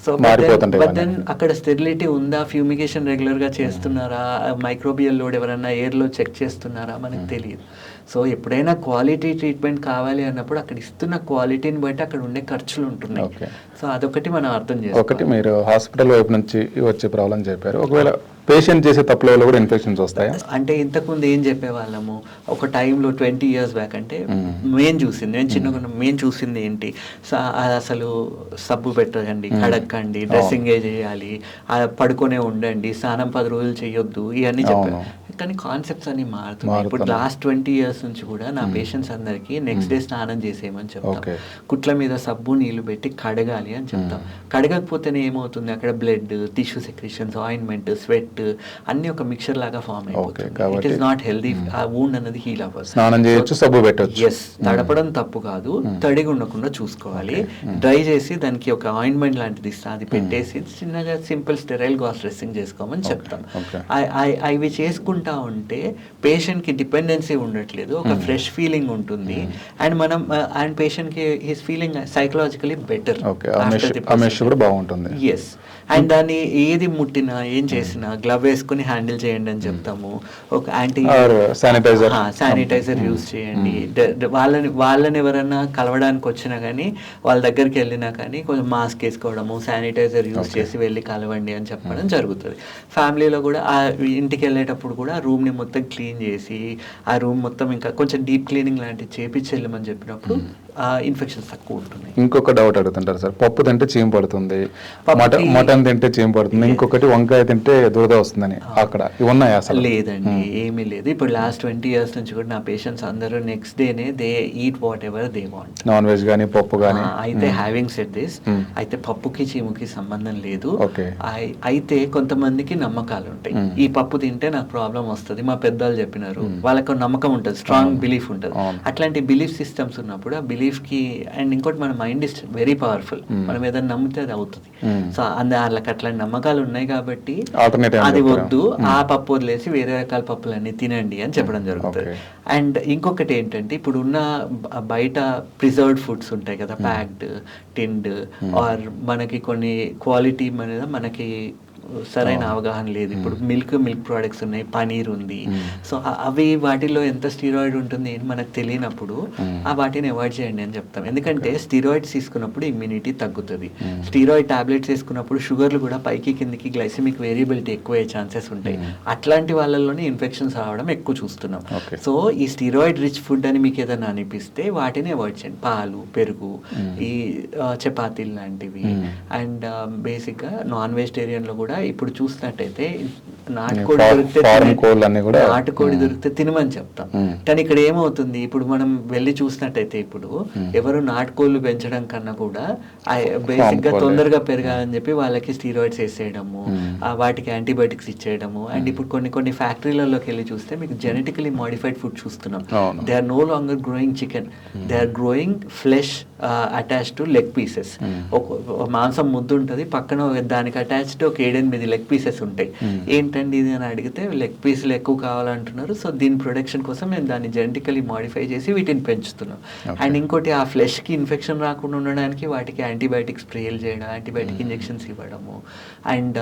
సో బట్ దెన్ అక్కడ స్టెరిలిటీ ఉందా, ఫ్యూమిగేషన్ రెగ్యులర్గా చేస్తున్నారా, మైక్రోబియల్ లోడ్ ఎవరైనా ఎయిర్లో చెక్ చేస్తున్నారా మనకు తెలియదు. సో ఎప్పుడైనా క్వాలిటీ ట్రీట్మెంట్ కావాలి అన్నప్పుడు అక్కడ ఇస్తున్న క్వాలిటీని బట్టి అక్కడ ఉండే ఖర్చులు ఉంటున్నాయి. సో అదొకటి మనం అర్థం చేసుకోవాలి. ఒకటి మీరు హాస్పిటల్ వైపు నుంచి వచ్చే ప్రాబ్లం చెప్పారు, ఒకవేళ పేషెంట్ చేసే తప్పుల వల్ల కూడా ఇన్ఫెక్షన్స్ వస్తాయా? అంటే ఇంతకుముందు ఏం చెప్పేవాళ్ళము, ఒక టైంలో 20 years బ్యాక్ అంటే నేను చిన్నగా మేము చూసింది ఏంటి, అసలు సబ్బు పెట్టకండి, కడక్కండి, డ్రెస్సింగ్ చేయాలి, పడుకొనే ఉండండి, స్నానం 10 రోజులు చేయొద్దు, ఇవన్నీ చెప్పారు. కానీ కాన్సెప్ట్స్ అన్ని మారుతున్నాయి. ఇప్పుడు లాస్ట్ 20 years నుంచి కూడా నా పేషెంట్స్ అందరికీ నెక్స్ట్ డే స్నానం చేసేయమని చెప్తాం. కుట్ల మీద సబ్బు నీళ్లు పెట్టి కడగాలి అని చెప్తాం. కడగకపోతేనే ఏమవుతుంది, అక్కడ blood, tissue secretions, ointment, sweat అన్ని ఒక మిక్చర్ లాగా ఫామ్ అయిపోతుంది. It is not healthy. ఆ వూండ్ అనేది హీల్ అవ్వదు. స్నానం చేయొచ్చు, సబ్బు పెట్టొచ్చు. ఎస్, తడపడం తప్పు కాదు, తడిగా ఉండకుండా చూసుకోవాలి. డ్రై చేసి దానికి ఒక ఆయింట్మెంట్ లాంటిది ఇస్తా, అది పెట్టేసి చిన్నగా సింపుల్ స్టెరైల్ గాస్ డ్రెస్సింగ్ చేసుకోమని చెప్తాం. అవి చేసుకుంటా ఉంటే పేషెంట్ కి డిపెండెన్సీ ఉండట్లేదు, ఒక ఫ్రెష్ ఫీలింగ్ ఉంటుంది. అండ్ పేషెంట్ కి హిస్ ఫీలింగ్ సైకలాజికలీ బెటర్. బాగుంటుంది. ఎస్. అండ్ దాన్ని ఏది ముట్టినా ఏం చేసినా గ్లవ్ వేసుకుని హ్యాండిల్ చేయండి అని చెప్తాము. ఒక శానిటైజర్ యూజ్ చేయండి. వాళ్ళని ఎవరైనా కలవడానికి వచ్చినా కానీ వాళ్ళ దగ్గరికి వెళ్ళినా కానీ కొంచెం మాస్క్ వేసుకోవడము, శానిటైజర్ యూజ్ చేసి వెళ్ళి కలవండి అని చెప్పడం జరుగుతుంది. ఫ్యామిలీలో కూడా ఇంటికి వెళ్ళేటప్పుడు కూడా రూమ్ని మొత్తం క్లీన్ చేసి ఆ రూమ్ మొత్తం ఇంకా కొంచెం డీప్ క్లీనింగ్ లాంటివి చేపించి వెళ్ళమని చెప్పినప్పుడు ఇన్ఫెక్షన్స్ తక్కువ ఉంటున్నాయి. ఇంకొక డౌట్ అడుగుతుంటారు సార్, పప్పు తింటే చీము పడుతుంది, మటన్ తింటే చీము పడుతుంది, ఇంకొకటి వంకాయ తింటే దురద వస్తుందని, అక్కడ ఉన్నాయా అసలు? లేదండి, ఏమీ లేదు. ఇప్పుడు లాస్ట్ 20 years నుంచి కూడా నా పేషెంట్స్ అందరూ నెక్స్ట్ డేనే they eat what ever they want, non veg కానీ పప్పు కానీ. అయితే హ్యావింగ్ సెడ్ దిస్, అయితే పప్పుకి చీముకి సంబంధం లేదు. అయితే కొంతమందికి నమ్మకాలు ఉంటాయి, ఈ పప్పు తింటే నాకు ప్రాబ్లం వస్తుంది, మా పెద్దలు చెప్పినారు, వాళ్ళకు నమ్మకం ఉంటుంది, స్ట్రాంగ్ బిలీఫ్ ఉంటుంది. అట్లాంటి బిలీఫ్ సిస్టమ్స్ ఉన్నప్పుడు ఆ బిలీఫ్ కి, అండ్ ఇంకోటి మన మైండ్ ఇస్ వెరీ పవర్ఫుల్, మనం ఏదైనా నమ్మితే అది అవుతుంది. సో వాళ్ళకి అట్లాంటి నమ్మకాలు ఉన్నాయి కాబట్టి అది వద్దు, ఆ పప్పు వదిలేసి వేరే రకాల పప్పులన్నీ తినండి అని చెప్పడం జరుగుతుంది. అండ్ ఇంకొకటి ఏంటంటే ఇప్పుడు ఉన్న బయట ప్రిజర్వ్డ్ ఫుడ్స్ ఉంటాయి కదా, ప్యాక్డ్, టిన్డ్, ఆర్ మనకి కొన్ని క్వాలిటీ మీద మనకి సరైన అవగాహన లేదు. ఇప్పుడు మిల్క్ ప్రోడక్ట్స్ ఉన్నాయి, పనీర్ ఉంది. సో అవి వాటిలో ఎంత స్టీరాయిడ్ ఉంటుంది అని మనకు తెలియనప్పుడు ఆ వాటిని అవాయిడ్ చేయండి అని చెప్తాం. ఎందుకంటే స్టీరాయిడ్స్ తీసుకున్నప్పుడు ఇమ్యూనిటీ తగ్గుతుంది. స్టీరాయిడ్ టాబ్లెట్స్ తీసుకున్నప్పుడు షుగర్లు కూడా పైకి కిందికి గ్లైసెమిక్ వేరియబిలిటీ ఎక్కువ అయ్యే ఛాన్సెస్ ఉంటాయి. అట్లాంటి వాళ్ళలోనే ఇన్ఫెక్షన్స్ రావడం ఎక్కువ చూస్తున్నాం. సో ఈ స్టీరాయిడ్ రిచ్ ఫుడ్ అని మీకు ఏదైనా అనిపిస్తే వాటిని అవాయిడ్ చేయండి. పాలు, పెరుగు, ఈ చపాతీలు లాంటివి. అండ్ బేసిక్గా నాన్ వెజిటేరియన్లో కూడా ఇప్పుడు చూసినట్టయితే నాటుకోడి దొరికితే తినమని చెప్తాం. కానీ ఇక్కడ ఏమవుతుంది, ఇప్పుడు మనం వెళ్ళి చూసినట్టయితే ఇప్పుడు ఎవరు నాటుకోళ్ళు పెంచడం కన్నా కూడా బేసిక్గా తొందరగా పెరగాలని చెప్పి వాళ్ళకి స్టీరాయిడ్స్ వేసేయడము, వాటికి యాంటీబయాటిక్స్ ఇచ్చేయడము. అండ్ ఇప్పుడు కొన్ని ఫ్యాక్టరీలలోకి వెళ్ళి చూస్తే మీకు జెనెటికలీ మాడిఫైడ్ ఫుడ్ చూస్తున్నాం. They are no longer growing chicken, they are growing flesh attach to leg pieces. ఒక మాంసం ముద్దు ఉంటుంది, పక్కన దానికి అటాచ్డ్ ఒక 7-8 లెగ్ పీసెస్ ఉంటాయి. ఏంటండి ఇది అని అడిగితే లెగ్ పీసులు ఎక్కువ కావాలంటున్నారు. సో దీని ప్రొడక్షన్ కోసం మేము దాన్ని జెనెటికలీ మాడిఫై చేసి వీటిని పెంచుతున్నాం. అండ్ ఇంకోటి ఆ ఫ్లెష్కి ఇన్ఫెక్షన్ రాకుండా ఉండడానికి వాటికి యాంటీబయాటిక్స్ స్ప్రేలు చేయడం, యాంటీబయాటిక్ ఇంజెక్షన్స్ ఇవ్వడము, అండ్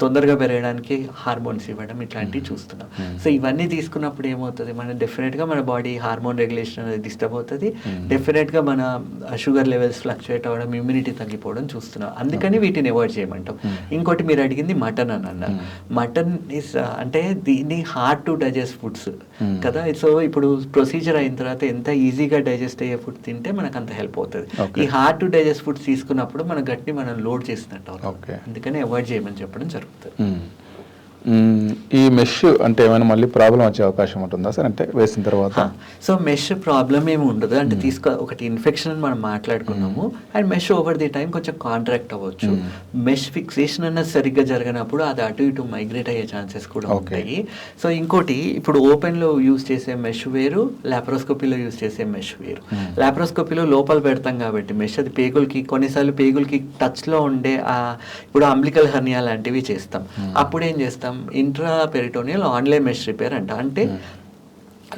తొందరగా పెరగడానికి హార్మోన్స్ ఇవ్వడం, ఇట్లాంటివి చూస్తున్నాం. సో ఇవన్నీ తీసుకున్నప్పుడు ఏమవుతుంది, మన డెఫినెట్గా మన బాడీ హార్మోన్ రెగ్యులేషన్ అనేది డిస్టర్బ్ అవుతుంది. డెఫినెట్గా మన షుగర్ లెవెల్స్ ఫ్లక్చుయేట్ అవ్వడం, ఇమ్యూనిటీ తగ్గిపోవడం చూస్తున్నాం. అందుకని వీటిని అవాయిడ్ చేయమంటాం. ఇంకోటి మీరు అడిగింది మటన్ అని అన్నారు. మటన్ ఇస్ అంటే దీన్ని హార్డ్ టు డైజెస్ట్ ఫుడ్స్ కదా. సో ఇప్పుడు ప్రొసీజర్ అయిన తర్వాత ఎంత ఈజీగా డైజెస్ట్ అయ్యే ఫుడ్ తింటే మనకు అంత హెల్ప్ అవుతుంది. ఈ హార్డ్ టు డైజెస్ట్ ఫుడ్స్ తీసుకున్నప్పుడు మన గట్ని మనం లోడ్ చేసినట్టు అవుతుంది. అందుకని అవాయిడ్ చేయమని చెప్పడం జరుగుతుంది. ఈ మెష్ అంటే ఏమైనా మళ్ళీ ప్రాబ్లం వచ్చే అవకాశం ఉంటుందా సార్, అంటే వేసిన తర్వాత? సో మెష్ ప్రాబ్లం ఏమి ఉండదు. అంటే ఒకటి ఇన్ఫెక్షన్ మనం మాట్లాడుకున్నాము, and mesh over the time కొంచెం కాంట్రాక్ట్ అవ్వచ్చు. మెష్ ఫిక్సేషన్ అన్నది సరిగ్గా జరిగినప్పుడు అది అటు ఇటు మైగ్రేట్ అయ్యే ఛాన్సెస్ కూడా ఉంటాయి. సో ఇంకోటి, ఇప్పుడు ఓపెన్లో యూజ్ చేసే మెష్ వేరు, లాప్రోస్కోపీలో యూజ్ చేసే మెష్ వేరు. లాప్రోస్కోపీలో లోపల పెడతాం కాబట్టి మెష్ అది పేగులకి, కొన్నిసార్లు పేగులకి టచ్లో ఉండే ఇప్పుడు అంబ్లికల్ హెర్నియా లాంటివి చేస్తాం. అప్పుడు ఏం చేస్తాం, intra peritoneal online mesh repair అంటే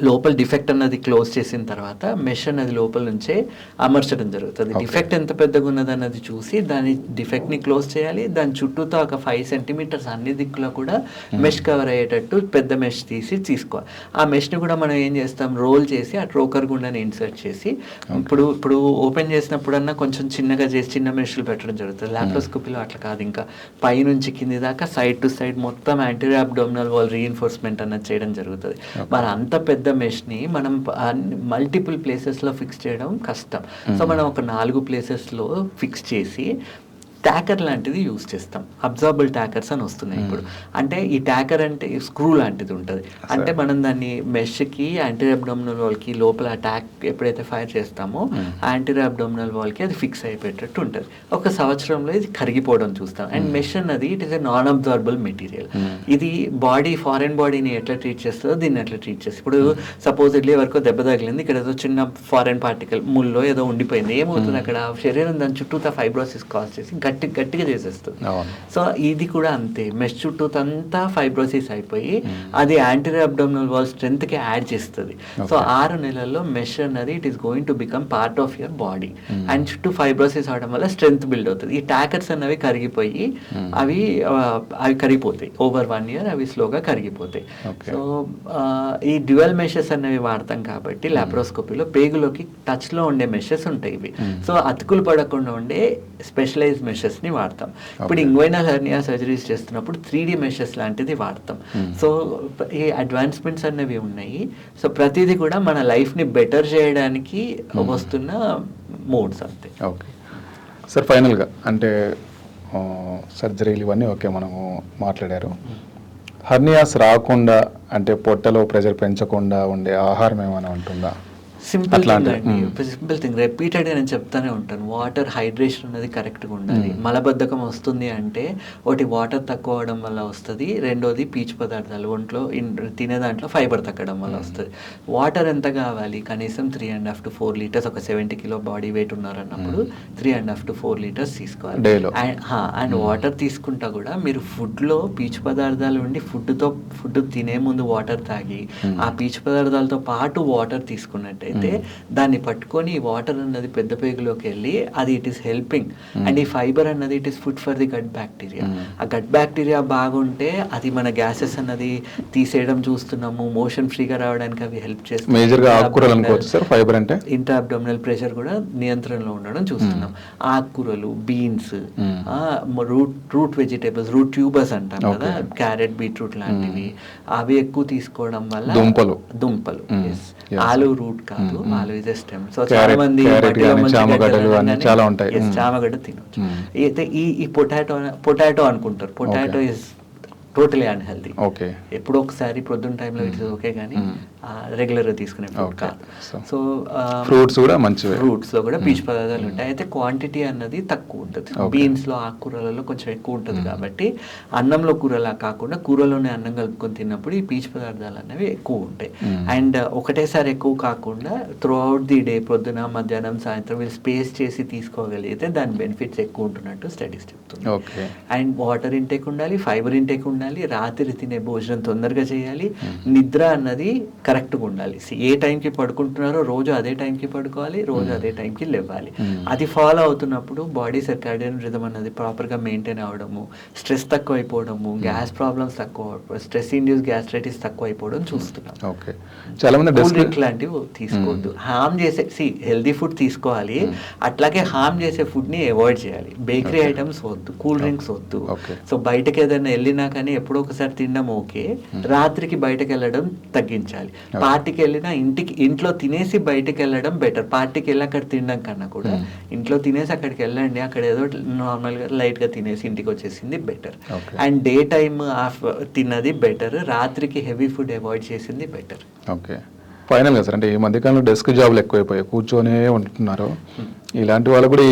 లోపల డిఫెక్ట్ అన్నది క్లోజ్ చేసిన తర్వాత మెష్ అన్నది లోపల నుంచే అమర్చడం జరుగుతుంది. డిఫెక్ట్ ఎంత పెద్దగా ఉన్నది అన్నది చూసి దాని డిఫెక్ట్ని క్లోజ్ చేయాలి. దాని చుట్టూతో ఒక 5 సెంటీమీటర్స్ అన్ని దిక్కులో కూడా మెష్ కవర్ అయ్యేటట్టు పెద్ద మెష్ తీసుకోవాలి. ఆ మెష్ని కూడా మనం ఏం చేస్తాం, రోల్ చేసి ఆ ట్రోకర్ గుండాని ఇన్సర్ట్ చేసి ఇప్పుడు ఓపెన్ చేసినప్పుడన్నా కొంచెం చిన్నగా చేసి చిన్న మెష్లు పెట్టడం జరుగుతుంది. లాప్రోస్కోపీలో అట్లా కాదు, ఇంకా పైనుంచి కింది దాకా సైడ్ టు సైడ్ మొత్తం యాంటీరియర్ అబ్డోమినల్ వాల్ రీఇన్ఫోర్స్మెంట్ అన్నది చేయడం జరుగుతుంది. మరి అంత పెద్ద మెష్ని మనం మల్టిపుల్ ప్లేసెస్లో ఫిక్స్ చేయడం కష్టం. సో మనం ఒక 4 ప్లేసెస్లో ఫిక్స్ చేసి ట్యాకర్ లాంటిది యూజ్ చేస్తాం. అబ్జార్బుల్ ట్యాకర్స్ అని వస్తున్నాయి ఇప్పుడు. అంటే ఈ ట్యాకర్ అంటే స్క్రూ లాంటిది ఉంటుంది. అంటే మనం దాన్ని మెష్కి, యాంటీరియర్ అబ్డోమినల్ వాల్కి లోపల ట్యాక్ ఎప్పుడైతే ఫైర్ చేస్తామో యాంటీరియర్ అబ్డోమినల్ వాల్కి అది ఫిక్స్ అయిపోయేటట్టు ఉంటుంది. ఒక సంవత్సరంలో ఇది కరిగిపోవడం చూస్తాం. అండ్ మెష్ అన్నది it is a non absorbable material. ఇది బాడీ, ఫారెన్ బాడీని ఎట్లా ట్రీట్ చేస్తుందో దీన్ని ఎట్లా ట్రీట్ చేస్తుంది. ఇప్పుడు సపోజిడ్లీ వరకు దెబ్బ తగిలింది, ఇక్కడ ఏదో చిన్న ఫారెన్ పార్టికల్ ముల్లో ఏదో ఉండిపోయింది, ఏమవుతుంది అక్కడ శరీరం దాని చుట్టూతా ఫైబ్రోసిస్ కాజ్ చేసి గట్టిగా చేసేస్తుంది. సో ఇది కూడా అంతే, మెష్ చుట్టూతంతా ఫైబ్రోసిస్ అయిపోయి అది యాంటీరియర్ అబ్డోమినల్ వాల్ స్ట్రెంత్ కి యాడ్ చేస్తుంది. సో 6 నెలల్లో మెష్ అన్నది it is going to become part of your body. And చుట్టూ ఫైబ్రోసిస్ అవడం వల్ల స్ట్రెంత్ బిల్డ్ అవుతుంది. ఈ ట్యాకర్స్ అన్నవి కరిగిపోయి అవి కరిగిపోతాయి. ఓవర్ 1 year అవి స్లోగా కరిగిపోతాయి. సో ఈ డ్యూయల్ మెషెస్ అనేవి వాడతాం కాబట్టి లాప్రోస్కోపీలో పేగులోకి టచ్ లో ఉండే మెషెస్ ఉంటాయి ఇవి. సో అతుకులు పడకుండా ఉండే స్పెషలైజ్ మెషెస్ ని వాడతాం. ఇప్పుడు ఇంగ్వైనల్ హెర్నియా సర్జరీస్ చేస్తున్నప్పుడు 3D మెషెస్ లాంటిది వాడతాం. సో ఈ అడ్వాన్స్మెంట్స్ అనేవి ఉన్నాయి. సో ప్రతిదీ కూడా మన లైఫ్ ని బెటర్ చేయడానికి వస్తున్న మోడ్స్ అంతే. ఓకే సార్, ఫైనల్గా అంటే సర్జరీలు ఇవన్నీ ఓకే మనము మాట్లాడారు. హెర్నియాస్ రాకుండా అంటే పొట్టలో ప్రెషర్ పెంచకుండా ఉండే ఆహారం ఏమైనా ఉంటుందా? సింపుల్ థింగ్ అండి, సింపుల్ థింగ్. రిపీటెడ్గా నేను చెప్తానే ఉంటాను, వాటర్ హైడ్రేషన్ అనేది కరెక్ట్గా ఉండాలి. మలబద్ధకం వస్తుంది అంటే ఒకటి వాటర్ తక్కువ అవడం వల్ల వస్తుంది, రెండోది పీచు పదార్థాలు ఒంట్లో తినే దాంట్లో ఫైబర్ తగ్గడం వల్ల వస్తుంది. వాటర్ ఎంత కావాలి, కనీసం 3.5 to 4 liters. ఒక 70 kilo బాడీ వెయిట్ ఉన్నారన్నప్పుడు 3.5 to 4 liters తీసుకోవాలి. అండ్ వాటర్ తీసుకుంటా కూడా మీరు ఫుడ్లో పీచు పదార్థాలు ఉండి ఫుడ్ తినే ముందు వాటర్ తాగి ఆ పీచు పదార్థాలతో పాటు వాటర్ తీసుకున్నట్టయితే అయితే దాన్ని పట్టుకొని ఈ వాటర్ అన్నది పెద్ద పేగులోకి వెళ్ళి అది ఇట్ ఈస్ హెల్పింగ్. అండ్ ఈ ఫైబర్ అన్నది it is food for the gut bacteria. ఆ గట్ బ్యాక్టీరియా బాగుంటే అది మన గ్యాసెస్ అన్నది తీసేయడం చూస్తున్నాము, మోషన్ ఫ్రీగా రావడానికి అవి హెల్ప్ చేస్తాయి. మేజర్గా ఆకుకూరలు అనుకోవచ్చు సార్ ఫైబర్ అంటే. ఇంట్రా అబ్డామినల్ ప్రెషర్ కూడా నియంత్రణలో ఉండడం చూస్తున్నాం. ఆకుకూరలు, beans, root vegetables, root tubers అంటాం కదా, క్యారెట్, బీట్రూట్ లాంటివి, అవి ఎక్కువ తీసుకోవడం వల్ల దుంపలు ఆలు రూట్ కాదు, ఆలు ఇస్ ఎ స్టెమ్. సో చాలా మంది చామగడ్డ తినొచ్చు. అయితే ఈ పొటాటో అనుకుంటారు, పొటాటో ఇస్ టోటలీ అన్హెల్దీ. ఎప్పుడో ఒకసారి ప్రొద్దున టైంలో ఇట్స్ ఓకే, కానీ రెగ్యులర్గా తీసుకునే ఫుడ్ కాదు. సో ఫ్రూట్స్ కూడా మంచివి, ఫ్రూట్స్ లో కూడా పీచు పదార్థాలు ఉంటాయి. అయితే క్వాంటిటీ అన్నది తక్కువ ఉంటుంది. బీన్స్ లో, ఆకుకూరలలో కొంచెం ఎక్కువ ఉంటుంది. కాబట్టి అన్నంలో కూరలా కాకుండా కూరలోనే అన్నం కలుపుకొని తిన్నప్పుడు ఈ పీచు పదార్థాలు అనేవి ఎక్కువ ఉంటాయి. అండ్ ఒకటేసారి ఎక్కువ కాకుండా త్రూ అవుట్ ది డే, పొద్దున, మధ్యాహ్నం, సాయంత్రం వీళ్ళు స్పేస్ చేసి తీసుకోగలిగితే దాని బెనిఫిట్స్ ఎక్కువ ఉంటున్నట్టు స్టడీస్ చెప్తుంది. అండ్ వాటర్ ఇంటేక్ ఉండాలి, ఫైబర్ ఇంటేక్ ఉండాలి, రాత్రి తినే భోజనం తొందరగా చేయాలి, నిద్ర అన్నది కరెక్ట్గా ఉండాలి. ఏ టైంకి పడుకుంటున్నారో రోజు అదే టైంకి పడుకోవాలి, రోజు అదే టైంకి లేవాలి. అది ఫాలో అవుతున్నప్పుడు బాడీ సర్కాడియన్ రిథమ్ అన్నది ప్రాపర్గా మెయింటైన్ అవ్వడము, స్ట్రెస్ తక్కువ అయిపోవడము, గ్యాస్ ప్రాబ్లమ్స్ తక్కువ అయిపోవడం, స్ట్రెస్ ఇండ్యూస్ గ్యాస్ట్రైటిస్ తక్కువ అయిపోవడం చూస్తున్నాం. చాలా మంది కూల్ డ్రింక్ లాంటివి తీసుకోవద్దు. హామ్ చేసే హెల్దీ ఫుడ్ తీసుకోవాలి, అట్లాగే హామ్ చేసే ఫుడ్ని అవాయిడ్ చేయాలి. బేకరీ ఐటమ్స్ వద్దు, కూల్ డ్రింక్స్ వద్దు. సో బయటకి ఏదైనా వెళ్ళినా కానీ ఎప్పుడో ఒకసారి తినడం ఓకే, రాత్రికి బయటకు వెళ్ళడం తగ్గించాలి. పార్టీకి వెళ్ళినా ఇంట్లో తినేసి బయటకు వెళ్ళడం బెటర్. పార్టీకి వెళ్ళి అక్కడ తినడం కన్నా కూడా ఇంట్లో తినేసి అక్కడికి వెళ్ళండి, అక్కడ ఏదో నార్మల్గా లైట్గా తినేసి ఇంటికి వచ్చేసింది బెటర్. అండ్ డే టైమ్ తిన్నది బెటర్, రాత్రికి హెవీ ఫుడ్ అవాయిడ్ చేసింది బెటర్. ఓకే, ఫైనల్గా సార్, అంటే ఈ మధ్యకాలంలో డెస్క్ జాబ్లు ఎక్కువైపోయాయి, కూర్చొనే ఉంటున్నారు. ఇలాంటి వాళ్ళు కూడా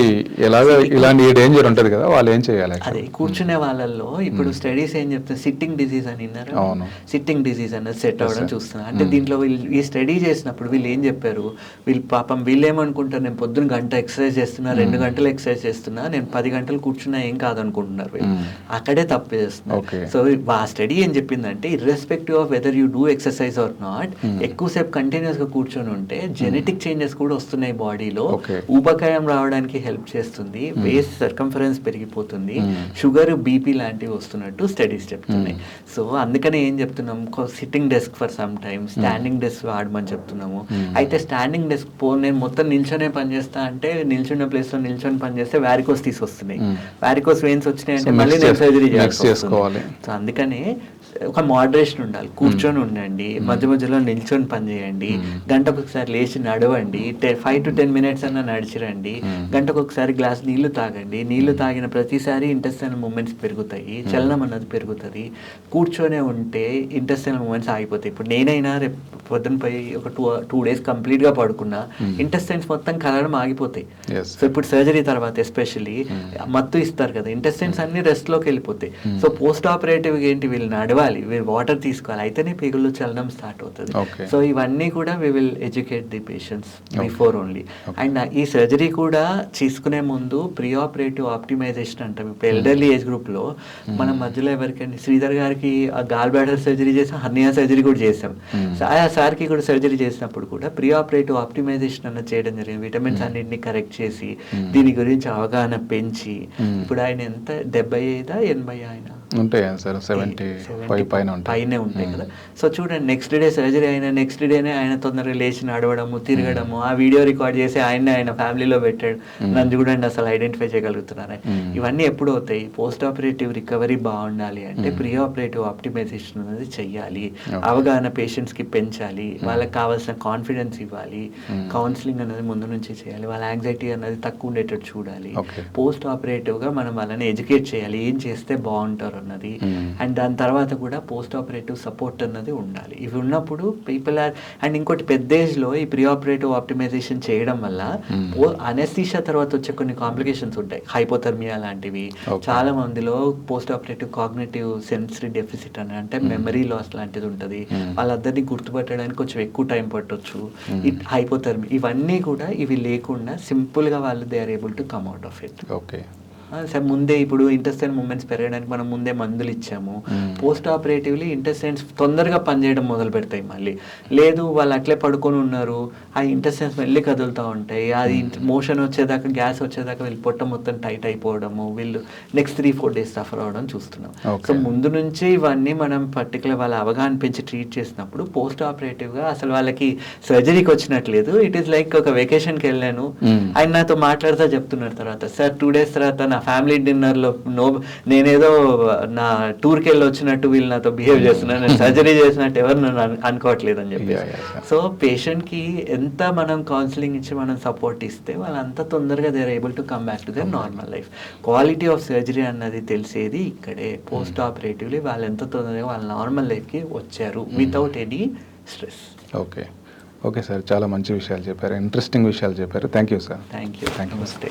ఇలాంటి డేంజర్ ఉంటుంది కదా, వాళ్ళు ఏం చేయాలి? అదే కూర్చునే వాళ్ళల్లో ఇప్పుడు స్టడీస్ ఏం చెప్తారు, సిట్టింగ్ డిసీజ్ అని విన్నారు. సిట్టింగ్ డిసీజ్ అనేది సెట్ అవ్వడం చూస్తున్నారు. అంటే దీంట్లో వీళ్ళు ఈ స్టడీ చేసినప్పుడు వీళ్ళు ఏం చెప్పారు, వీళ్ళు ఏమనుకుంటారు, నేను పొద్దున్న గంట ఎక్సర్సైజ్ చేస్తున్నా, 2 గంటలు ఎక్సర్సైజ్ చేస్తున్నా, నేను 10 గంటలు కూర్చున్నా ఏం కాదనుకుంటున్నారు వీళ్ళు. అక్కడే తప్పు చేస్తున్నారు. సో ఆ స్టడీ ఏం చెప్పిందంటే, irrespective of whether you do exercise or not, ఎక్కువసేపు కంటిన్యూస్ గా కూర్చొని ఉంటే జెనెటిక్ చేంజెస్ కూడా వస్తున్నాయి బాడీలో. ఊబకాయం రావడానికి హెల్ప్ చేస్తుంది, వేస్ట్ సర్కంఫరెన్స్ పెరిగిపోతుంది, షుగర్, బీపీ లాంటివి వస్తున్నట్టు స్టడీస్ చెప్తున్నాయి. సో అందుకనే ఏం చెప్తున్నాం, sitting desk for some time, standing desk వాడమని చెప్తున్నాము. అయితే స్టాండింగ్ డెస్క్ నేను మొత్తం నిల్చొనే పనిచేస్తా అంటే, నిల్చున్న ప్లేస్ లో నిల్చొని పనిచేస్తే వ్యారికోస్ తీసుకొస్తున్నాయి, వ్యారికోస్ వెయిన్స్ వచ్చినాయి అంటే మళ్ళీ నేను సర్జరీ చేసుకోవాలి. సో అందుకనే ఒక మోడరేషన్ ఉండాలి. కూర్చొని ఉండండి, మధ్య మధ్యలో నిల్చొని పని చేయండి, గంటకు ఒకసారి లేచి నడవండి, 5 to 10 minutes అన్న నడిచిరండి, గంటకు ఒకసారి గ్లాస్ నీళ్లు తాగండి. నీళ్లు తాగిన ప్రతిసారి ఇంటెస్టైనల్ మూమెంట్స్ పెరుగుతాయి, చలనం అన్నది పెరుగుతుంది. కూర్చొనే ఉంటే ఇంటెస్టైనల్ మూమెంట్స్ ఆగిపోతాయి. ఇప్పుడు నేనైనా రేపు పొద్దున పోయి ఒక 2 days కంప్లీట్గా పడుకున్నా, ఇంటెస్టైన్స్ మొత్తం కలగడం ఆగిపోతాయి. సో ఇప్పుడు సర్జరీ తర్వాత ఎస్పెషల్లీ మత్తు ఇస్తారు కదా, ఇంటెస్టైన్స్ అన్ని రెస్ట్లోకి వెళ్ళిపోతాయి. సో పోస్ట్ ఆపరేటివ్గా ఏంటి, వీళ్ళు నడవాలి, వీళ్ళు వాటర్ తీసుకోవాలి, అయితేనే పేగుల్లో చలనం స్టార్ట్ అవుతుంది. సో ఇవన్నీ కూడా we will educate the patients before only. And ఈ సర్జరీ కూడా తీసుకునే ముందు ప్రీ ఆపరేటివ్ ఆప్టిమైజేషన్ అంటాం. ఇప్పుడు ఎల్డర్లీ ఏజ్ గ్రూప్ లో మనం మధ్యలో ఎవరికైనా శ్రీధర్ గారికి గాల్ బ్లాడర్ సర్జరీ చేసాం, హర్నియా సర్జరీ కూడా చేసాం. ఆ సార్కి కూడా సర్జరీ చేసినప్పుడు కూడా ప్రీ ఆపరేటివ్ ఆప్టిమైజేషన్ అన్నది చేయడం జరిగింది. విటమిన్స్ అన్నింటినీ కరెక్ట్ చేసి దీని గురించి అవగాహన పెంచి, ఇప్పుడు ఆయన ఎంత 75, 80 ఆయన ఉంటాయి సార్, 75 పైనే ఉంటాయి కదా. సో చూడండి, నెక్స్ట్ డే సర్జరీ అయిన నెక్స్ట్ డేనే ఆయన తొందరగా లేచి నడవడము, తిరగడము, ఆ వీడియో రికార్డ్ చేసి ఆయన ఫ్యామిలీలో పెట్టాడు, నన్ను చూడండి అసలు ఐడెంటిఫై చేయగలుగుతున్నారు. ఇవన్నీ ఎప్పుడు అవుతాయి, పోస్ట్ ఆపరేటివ్ రికవరీ బాగుండాలి అంటే ప్రీ ఆపరేటివ్ ఆప్టిమైజేషన్ అనేది చెయ్యాలి, అవగాహన పేషెంట్స్ కి పెంచాలి, వాళ్ళకి కావాల్సిన కాన్ఫిడెన్స్ ఇవ్వాలి, కౌన్సిలింగ్ అనేది ముందు నుంచి చేయాలి, వాళ్ళ యాంగ్జైటీ అనేది తక్కువ ఉండేటట్టు చూడాలి, పోస్ట్ ఆపరేటివ్ గా మనం వాళ్ళని ఎడ్యుకేట్ చేయాలి, ఏం చేస్తే బాగుంటారు అన్నది. అండ్ దాని తర్వాత కూడా పోస్ట్ ఆపరేటివ్ సపోర్ట్ అన్నది ఉండాలి. ఇవి ఉన్నప్పుడు పీపుల్ ఆర్. అండ్ ఇంకోటి, పెద్ద ఏజ్ లో ఈ ప్రీ ఆపరేటివ్ ఆప్టిమైజేషన్ చేయడం వల్ల అనెస్థీషియా తర్వాత వచ్చే కొన్ని కాంప్లికేషన్స్ ఉంటాయి, హైపోథర్మియా లాంటివి. చాలా మందిలో post operative cognitive sensory deficit అని, అంటే మెమరీ లాస్ లాంటిది ఉంటుంది. వాళ్ళందరినీ గుర్తుపట్టడానికి కొంచెం ఎక్కువ టైం పట్టొచ్చు. హైపోథర్మియా, ఇవన్నీ కూడా ఇవి లేకుండా సింపుల్ గా వాళ్ళు they are able to come out of it. Okay, sir ముందే ఇప్పుడు ఇంటెస్టైన్ మూమెంట్స్ పెరగడానికి మనం ముందే మందులు ఇచ్చాము, పోస్ట్ ఆపరేటివ్లీ ఇంటెస్టైన్స్ తొందరగా పనిచేయడం మొదలు పెడతాయి మళ్ళీ. లేదు వాళ్ళు అట్లే పడుకొని ఉన్నారు, ఆ ఇంటెస్టైన్స్ మళ్ళీ కదులుతూ ఉంటాయి, అది మోషన్ వచ్చేదాకా గ్యాస్ వచ్చేదాకా వీళ్ళు పొట్ట మొత్తం టైట్ అయిపోవడము, వీళ్ళు నెక్స్ట్ 3-4 days సఫర్ అవ్వడం చూస్తున్నాం. సో ముందు నుంచే ఇవన్నీ మనం పర్టికులర్ వాళ్ళ అవగాహన పెంచి ట్రీట్ చేసినప్పుడు పోస్ట్ ఆపరేటివ్గా అసలు వాళ్ళకి సర్జరీకి వచ్చినట్లేదు, ఇట్ ఈస్ లైక్ ఒక వెకేషన్కి వెళ్ళాను. ఆయన నాతో మాట్లాడుతూ చెప్తున్నారు తర్వాత, సార్ 2 days తర్వాత నా ఫ్యామిలీ డిన్నర్లో నేనేదో నా టూర్కి వెళ్ళి వచ్చినట్టు వీళ్ళు నాతో బిహేవ్ చేస్తున్నారు, నేను సర్జరీ చేసినట్టు ఎవరు నన్ను అనుకోవట్లేదు అని చెప్పి. సో పేషెంట్కి ఎంత మనం కౌన్సిలింగ్ ఇచ్చి మనం సపోర్ట్ ఇస్తే వాళ్ళంత తొందరగా they are able to come back to their normal life. Quality of surgery అన్నది తెలిసేది ఇక్కడే. పోస్ట్ ఆపరేటివ్లీ వాళ్ళు ఎంత తొందరగా వాళ్ళ నార్మల్ లైఫ్కి వచ్చారు without any stress. Okay okay sir, చాలా మంచి విషయాలు చెప్పారు, ఇంట్రెస్టింగ్ విషయాలు చెప్పారు. Thank you sir. Thank you. నమస్తే.